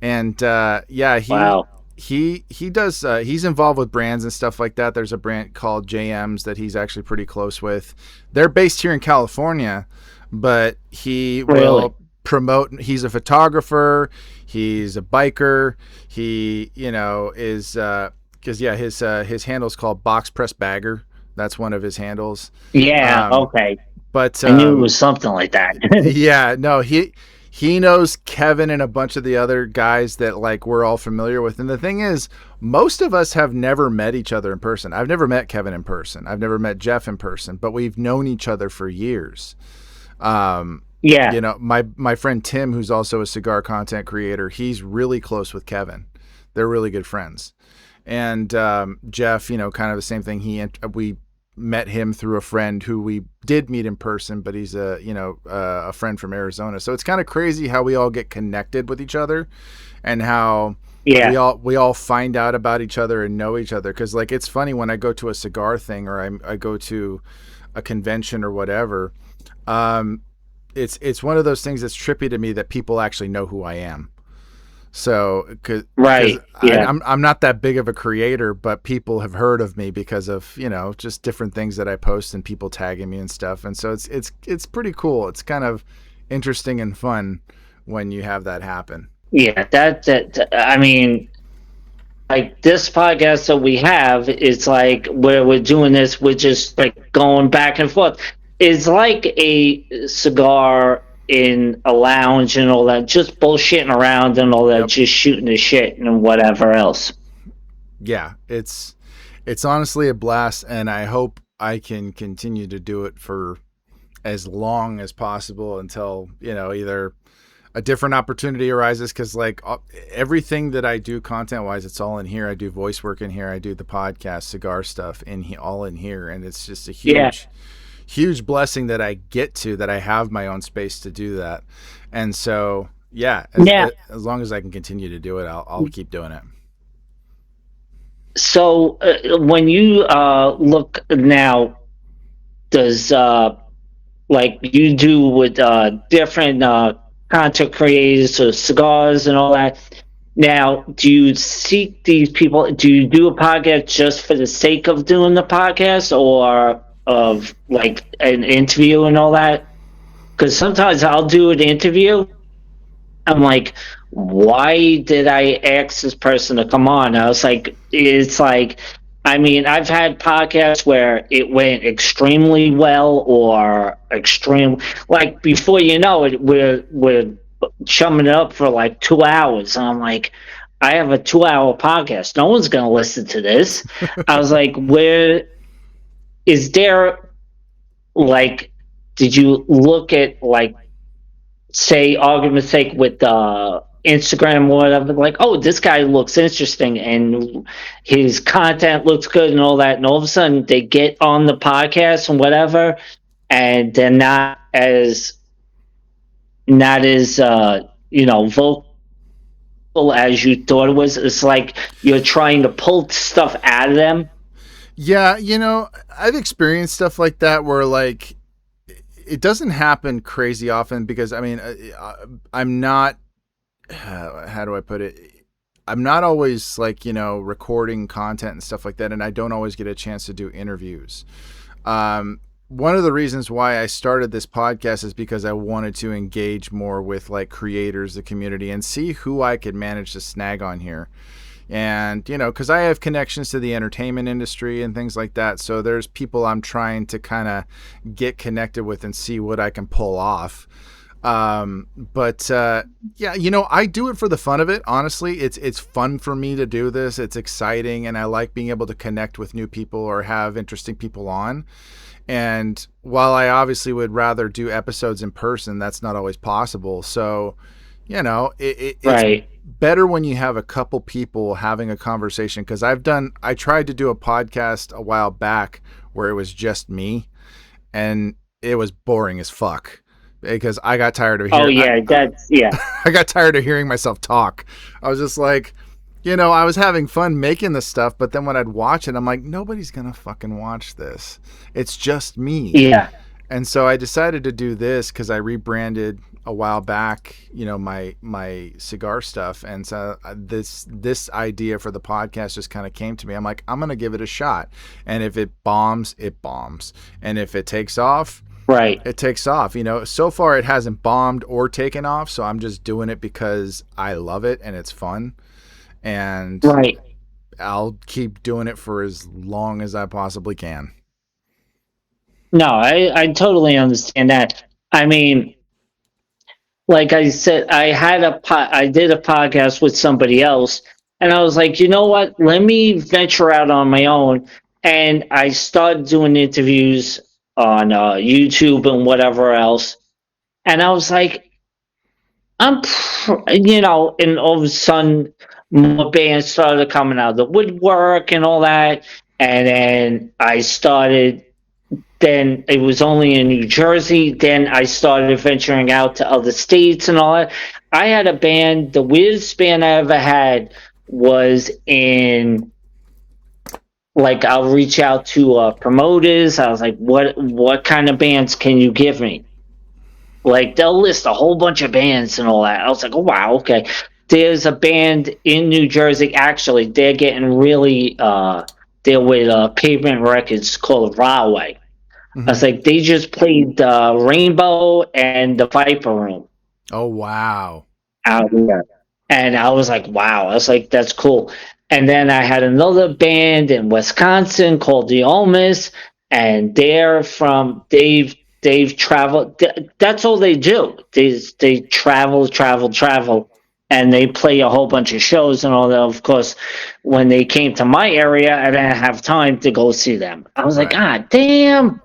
And yeah, Wow. he does he's involved with brands and stuff like that. There's a brand called JM's that he's actually pretty close with. They're based here in California, but he Really? will promote. He's a photographer, he's a biker, he, you know, is because yeah, his handle's called Box Press Bagger. That's one of his handles. Yeah. um Okay. but I knew it was something like that. yeah, no, he knows Kevin and a bunch of the other guys that like we're all familiar with. And the thing is, most of us have never met each other in person. I've never met Kevin in person. I've never met Jeff in person, but we've known each other for years. Yeah. You know, my friend Tim, who's also a cigar content creator, he's really close with Kevin. They're really good friends. And Jeff, you know, kind of the same thing. We met him through a friend who we did meet in person, but he's a friend from Arizona. So it's kind of crazy how we all get connected with each other, and how Yeah. we all find out about each other and know each other. Because like it's funny when I go to a cigar thing, or I go to a convention or whatever. It's one of those things that's trippy to me that people actually know who I am. So, because Right. Yeah. I'm not that big of a creator, but people have heard of me because of, you know, just different things that I post and people tagging me and stuff. And so it's pretty cool. It's kind of interesting and fun when you have that happen. Yeah. I mean, like this podcast that we have is like where we're doing this, we're just like going back and forth. It's like a cigar in a lounge and all that, just bullshitting around and all that, Yep. just shooting the shit and whatever else. Yeah, it's honestly a blast, and I hope I can continue to do it for as long as possible until, you know, either a different opportunity arises. Because like everything that I do content wise, it's all in here. I do voice work in here, I do the podcast, cigar stuff in here, all in here. And it's just a Yeah. huge blessing that I get to, that I have my own space to do that. And so yeah, Yeah. as long as I can continue to do it, I'll keep doing it. So when you look now, does like you do with different content creators or cigars and all that. Now, do you seek these people? Do you do a podcast just for the sake of doing the podcast, or of like an interview and all that? Because sometimes I'll do an interview. I'm like, why did I ask this person to come on? I was like, it's like, I mean, I've had podcasts where it went extremely well or extreme, like before you know it, we're chumming it up for like 2 hours, and I'm like, I have a 2 hour podcast. No one's gonna listen to this. I was like, where is there like? Did you look at like say argument's sake with Instagram or whatever, like, oh, this guy looks interesting and his content looks good and all that, and all of a sudden they get on the podcast and whatever, and they're not as vocal as you thought it was. It's like you're trying to pull stuff out of them. Yeah, you know, I've experienced stuff like that where like it doesn't happen crazy often, because I mean, I'm not, how do I put it? I'm not always like, you know, recording content and stuff like that. And I don't always get a chance to do interviews. One of the reasons why I started this podcast is because I wanted to engage more with like creators, the community, and see who I could manage to snag on here. And, you know, because I have connections to the entertainment industry and things like that. So there's people I'm trying to kind of get connected with and see what I can pull off. Yeah, you know, I do it for the fun of it. Honestly, it's fun for me to do this. It's exciting, and I like being able to connect with new people or have interesting people on. And while I obviously would rather do episodes in person, that's not always possible. So, you know, it's Right. better when you have a couple people having a conversation. Because I tried to do a podcast a while back where it was just me, and it was boring as fuck, because I got tired of Oh hearing. yeah, that's yeah. I got tired of hearing myself talk. I was just like, you know, I was having fun making this stuff, but then when I'd watch it, I'm like, nobody's gonna fucking watch this. It's just me. Yeah. And so I decided to do this because I rebranded a while back, my cigar stuff, and so this idea for the podcast just kind of came to me. I'm like, I'm gonna give it a shot, and if it bombs, it bombs, and if it takes off, Right. it takes off. So far it hasn't bombed or taken off, so I'm just doing it because I love it and it's fun, and Right. I'll keep doing it for as long as I possibly can. No, I totally understand that. I mean, like I said, I did a podcast with somebody else, and I was like, you know what? Let me venture out on my own, and I started doing interviews on YouTube and whatever else, and I was like, and all of a sudden, more bands started coming out of the woodwork and all that, and then I started. Then it was only in New Jersey. Then I started venturing out to other states and all that. I had a band. The weirdest band I ever had was in, like, I'll reach out to promoters. I was like, what kind of bands can you give me? Like, they'll list a whole bunch of bands and all that. I was like, oh wow, okay. There's a band in New Jersey. Actually, they're getting really they're with Pavement Records called Rahway. I Hmm. was like, they just played Rainbow and the Viper Room Oh wow. out here. And I was like, wow. I was like, that's cool. And then I had another band in Wisconsin called the Olmis, and they've traveled. That's all they do. They travel, and they play a whole bunch of shows and all that. Of course, when they came to my area, I didn't have time to go see them. I was like, Right. God damn.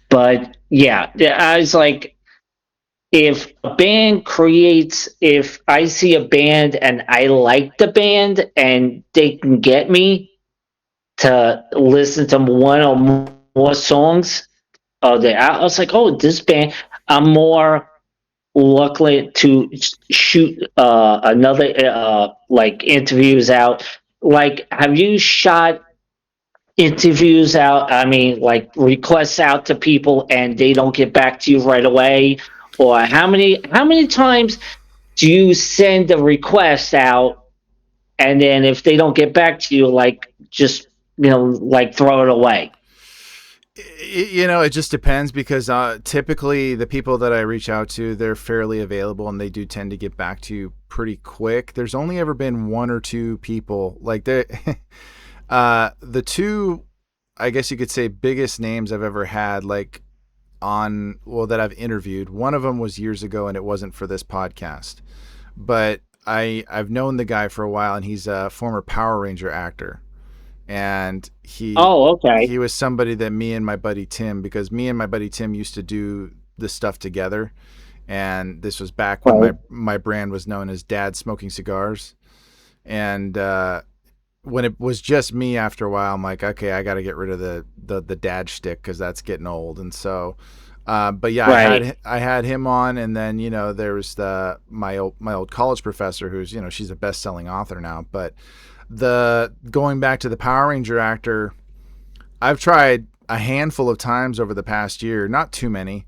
But yeah, I was like, if I see a band and I like the band and they can get me to listen to one or more songs, I was like, oh, this band, I'm more likely to shoot another like interviews out. Like, have you shot interviews out, I mean, like, requests out to people and they don't get back to you right away? Or how many times do you send a request out and then if they don't get back to you, like, just, like, throw it away? It just depends because typically the people that I reach out to, they're fairly available and they do tend to get back to you pretty quick. There's only ever been one or two people like they the two, I guess you could say, biggest names I've ever had, like, that I've interviewed. One of them was years ago and it wasn't for this podcast, but I've known the guy for a while and he's a former Power Ranger actor, and Oh, okay. he was somebody that me and my buddy Tim, because me and my buddy Tim used to do this stuff together, and this was back when Right. my brand was known as Dad Smoking Cigars, and when it was just me, after a while I'm like, okay, I got to get rid of the dad shtick because that's getting old. And so but yeah, Right. I had him on, and then there was my old college professor who's she's a best selling author now. But the going back to the Power Ranger actor, I've tried a handful of times over the past year, not too many,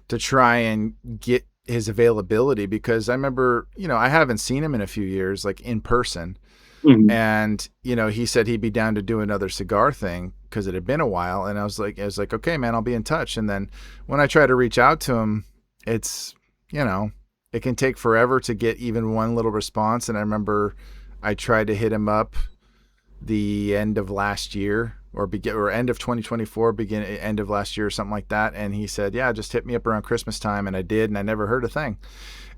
to try and get his availability, because I remember I haven't seen him in a few years, like in person, Mhm. and he said he'd be down to do another cigar thing because it had been a while, and I was like, okay, man, I'll be in touch. And then when I try to reach out to him, it's you know it can take forever to get even one little response. And I remember I tried to hit him up the end of last year, or end of 2024, begin end of last year or something like that, and he said, yeah, just hit me up around Christmas time, and I did, and I never heard a thing.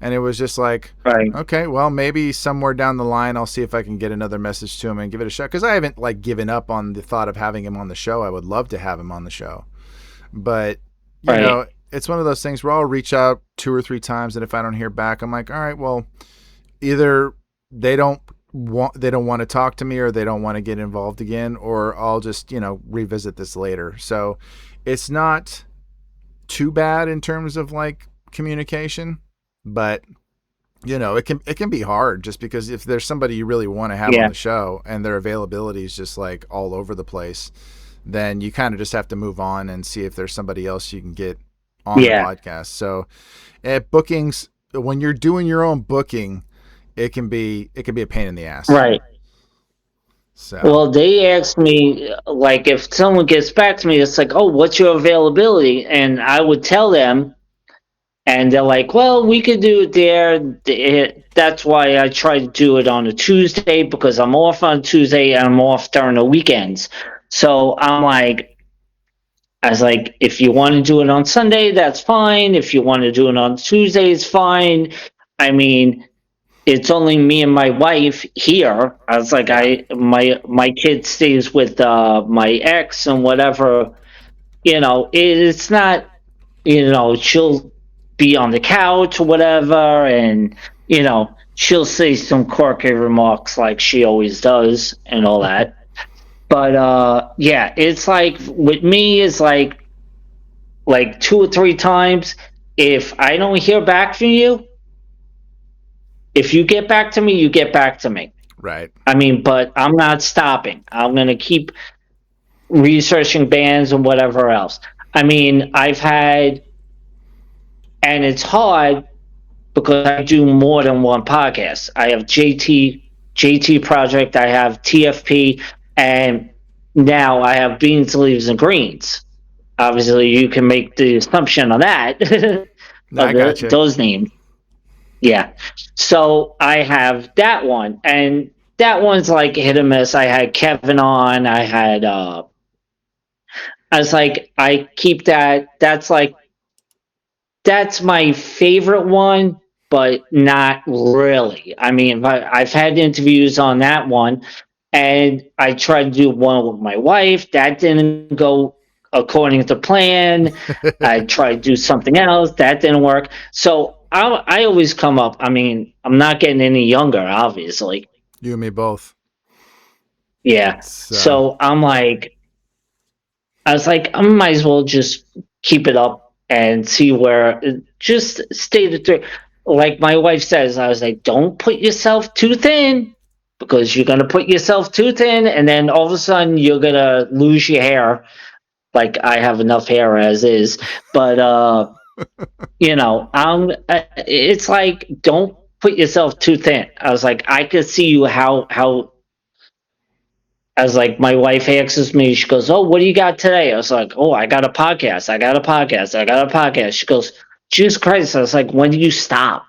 And it was just like, Right. okay, well, maybe somewhere down the line I'll see if I can get another message to him and give it a shot, because I haven't, like, given up on the thought of having him on the show. I would love to have him on the show, but Right. it's one of those things where I'll reach out two or three times, and if I don't hear back, I'm like, all right, well, either they don't want to talk to me, or they don't want to get involved again, or I'll just revisit this later. So it's not too bad in terms of, like, communication, but it can be hard, just because if there's somebody you really want to have on Yeah. the show and their availability is just, like, all over the place, then you kind of just have to move on and see if there's somebody else you can get on the Yeah. podcast. So at bookings, when you're doing your own booking, it can be a pain in the ass. Right. So Well, they asked me, like, if someone gets back to me, it's like, oh, what's your availability? And I would tell them, and they're like, well, we could do it there. That's why I try to do it on a Tuesday, because I'm off on Tuesday and I'm off during the weekends. So I was like, if you want to do it on Sunday, that's fine. If you want to do it on Tuesday, it's fine. I mean, it's only me and my wife here. I was like, yeah, my kid stays with my ex and whatever. It's not. She'll be on the couch or whatever, and she'll say some quirky remarks like she always does and all that. But yeah, it's like with me, it's like 2 or 3 times. If I don't hear back from you, if you get back to me, you get back to me. right. I mean, but I'm not stopping. I'm going to keep researching bands and whatever else. I mean, and it's hard because I do more than one podcast. I have JT Project, I have TFP, and now I have Beans, Leaves, and Greens. Obviously, you can make the assumption on that I got you. those names. Yeah. So I have that one, and that one's like hit or miss. I had Kevin on. I was like, I keep that. That's my favorite one, but not really. I mean, I've had interviews on that one, and I tried to do one with my wife. That didn't go according to plan. I tried to do something else. That didn't work. So I always come up. I mean, I'm not getting any younger, obviously. You and me both. Yeah. So So I was like, I might as well just keep it up and see where, just stay the through. Like my wife says, I was like, don't put yourself too thin, because you're going to put yourself too thin, and then all of a sudden you're going to lose your hair. Like I have enough hair as is. But, it's like, don't put yourself too thin. I was like, I could see you how I was like, my wife asks me, she goes, oh, what do you got today? I was like, oh, I got a podcast. I got a podcast. I got a podcast. She goes, Jesus Christ. I was like, when do you stop?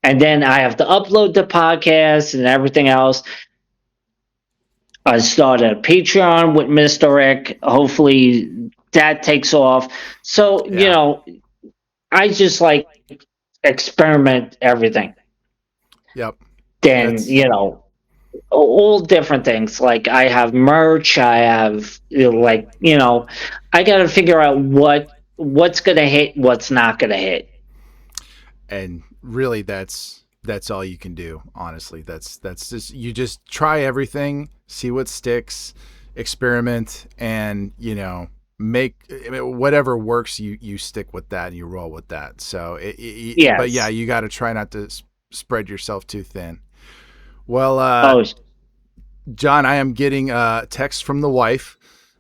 And then I have to upload the podcast and everything else. I started a Patreon with Mr. Rick. Hopefully that takes off. So, yeah, I just like experiment everything. yep. Then, That's all different things. Like I have merch, I have I got to figure out what's going to hit, what's not going to hit. and really that's all you can do. Honestly, that's just you just try everything, see what sticks, experiment, and make whatever works. You stick with that and you roll with that. So but yeah, Yes. you got to try not to spread yourself too thin. Well, Oh, John, I am getting a text from the wife.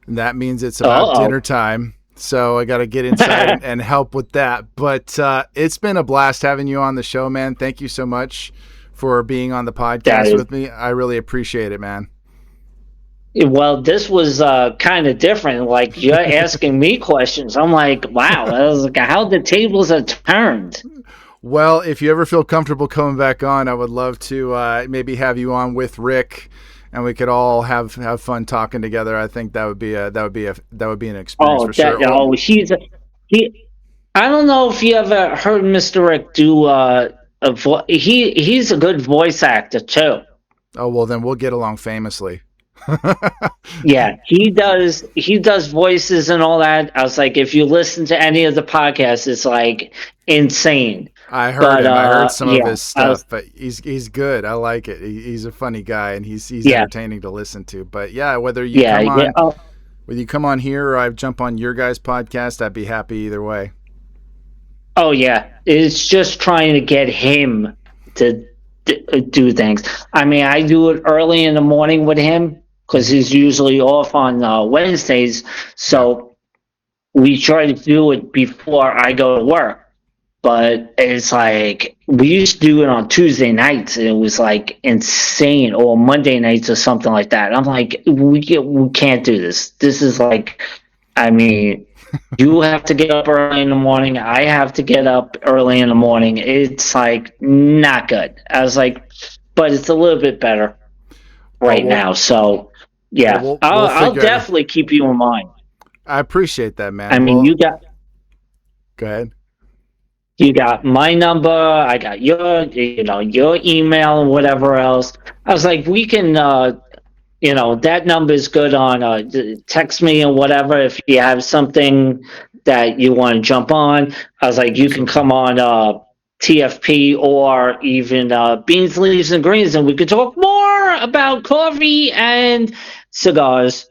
And that means it's about oh. dinner time. So I got to get inside and help with that. But it's been a blast having you on the show, man. Thank you so much for being on the That podcast is, with me. I really appreciate it, man. well, this was kind of different. Like you're asking me questions. I'm like, wow. I was like, how the tables are turned. Well, if you ever feel comfortable coming back on, I would love to maybe have you on with Rick, and we could all have fun talking together. I think that would be an experience Oh, for sure. he. I don't know if you ever heard Mr. Rick do he's a good voice actor too. Oh well, then we'll get along famously. Yeah, he does voices and all that. I was like, if you listen to any of the podcasts, it's like insane. I heard But him. I heard some of yeah, his stuff, but he's good. I like it. He's a funny guy, and he's yeah, entertaining to listen to. But yeah, yeah, yeah. whether you come on here or I jump on your guys' podcast, I'd be happy either way. Oh yeah, it's just trying to get him to do things. I mean, I do it early in the morning with him because Mm-hmm. he's usually off on Wednesdays. Yeah. So we try to do it before I go to work. But it's like we used to do it on Tuesday nights, and it was like insane, or Monday nights or something like that. I'm like, we can't do this. This is like, I mean, you have to get up early in the morning. I have to get up early in the morning. It's like not good. I was like, but it's a little bit better Oh, right now. So yeah, we'll I'll figure. definitely keep you in mind. I appreciate that, I man. mean, Well, go ahead. you got my number, I got your email and whatever else. I was like, we can, that number is good on, text me and whatever if you have something that you want to jump on. I was like, you can Absolutely. come on, TFP or even, Beans, Leaves, and Greens, and we could talk more about coffee and cigars.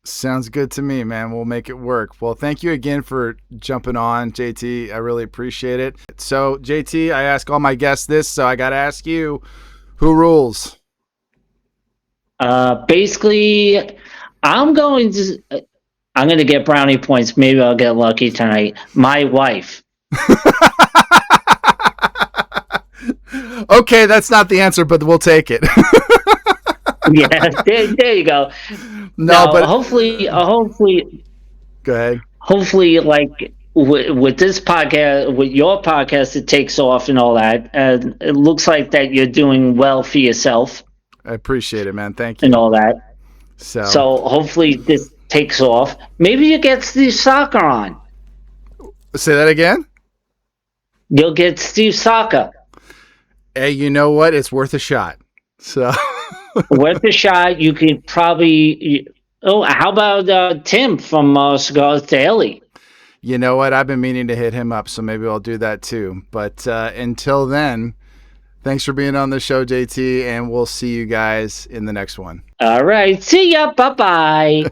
Sounds good to me, man. We'll make it work. Well, thank you again for jumping on, JT. I really appreciate it. So, JT, I ask all my guests this, so I got to ask you, who rules? Basically, I'm going to I'm going to get brownie points. Maybe I'll get lucky tonight. My wife. Okay, that's not the answer, but we'll take it. Yeah, there you go. No, Now, but go ahead. hopefully, like with this podcast, with your podcast, it takes off and all that. And it looks like that you're doing well for yourself I appreciate it, man. Thank and you. all that. So, So hopefully this takes off. Maybe you get Steve Soccer on. say that again? You'll get Steve Soccer. Hey, you know what? It's worth a shot. So, Worth a shot. You could probably. Oh, how about Tim from Cigars Daily? you know what? I've been meaning to hit him up, so maybe I'll do that too. But until then, thanks for being on the show, JT, and we'll see you guys in the next one. All right. See ya. Bye bye.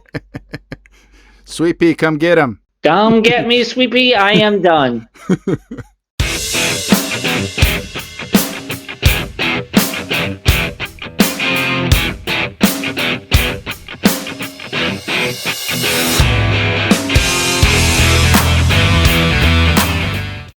Sweet Pea, come get him. Come get me, Sweet Pea. I am done.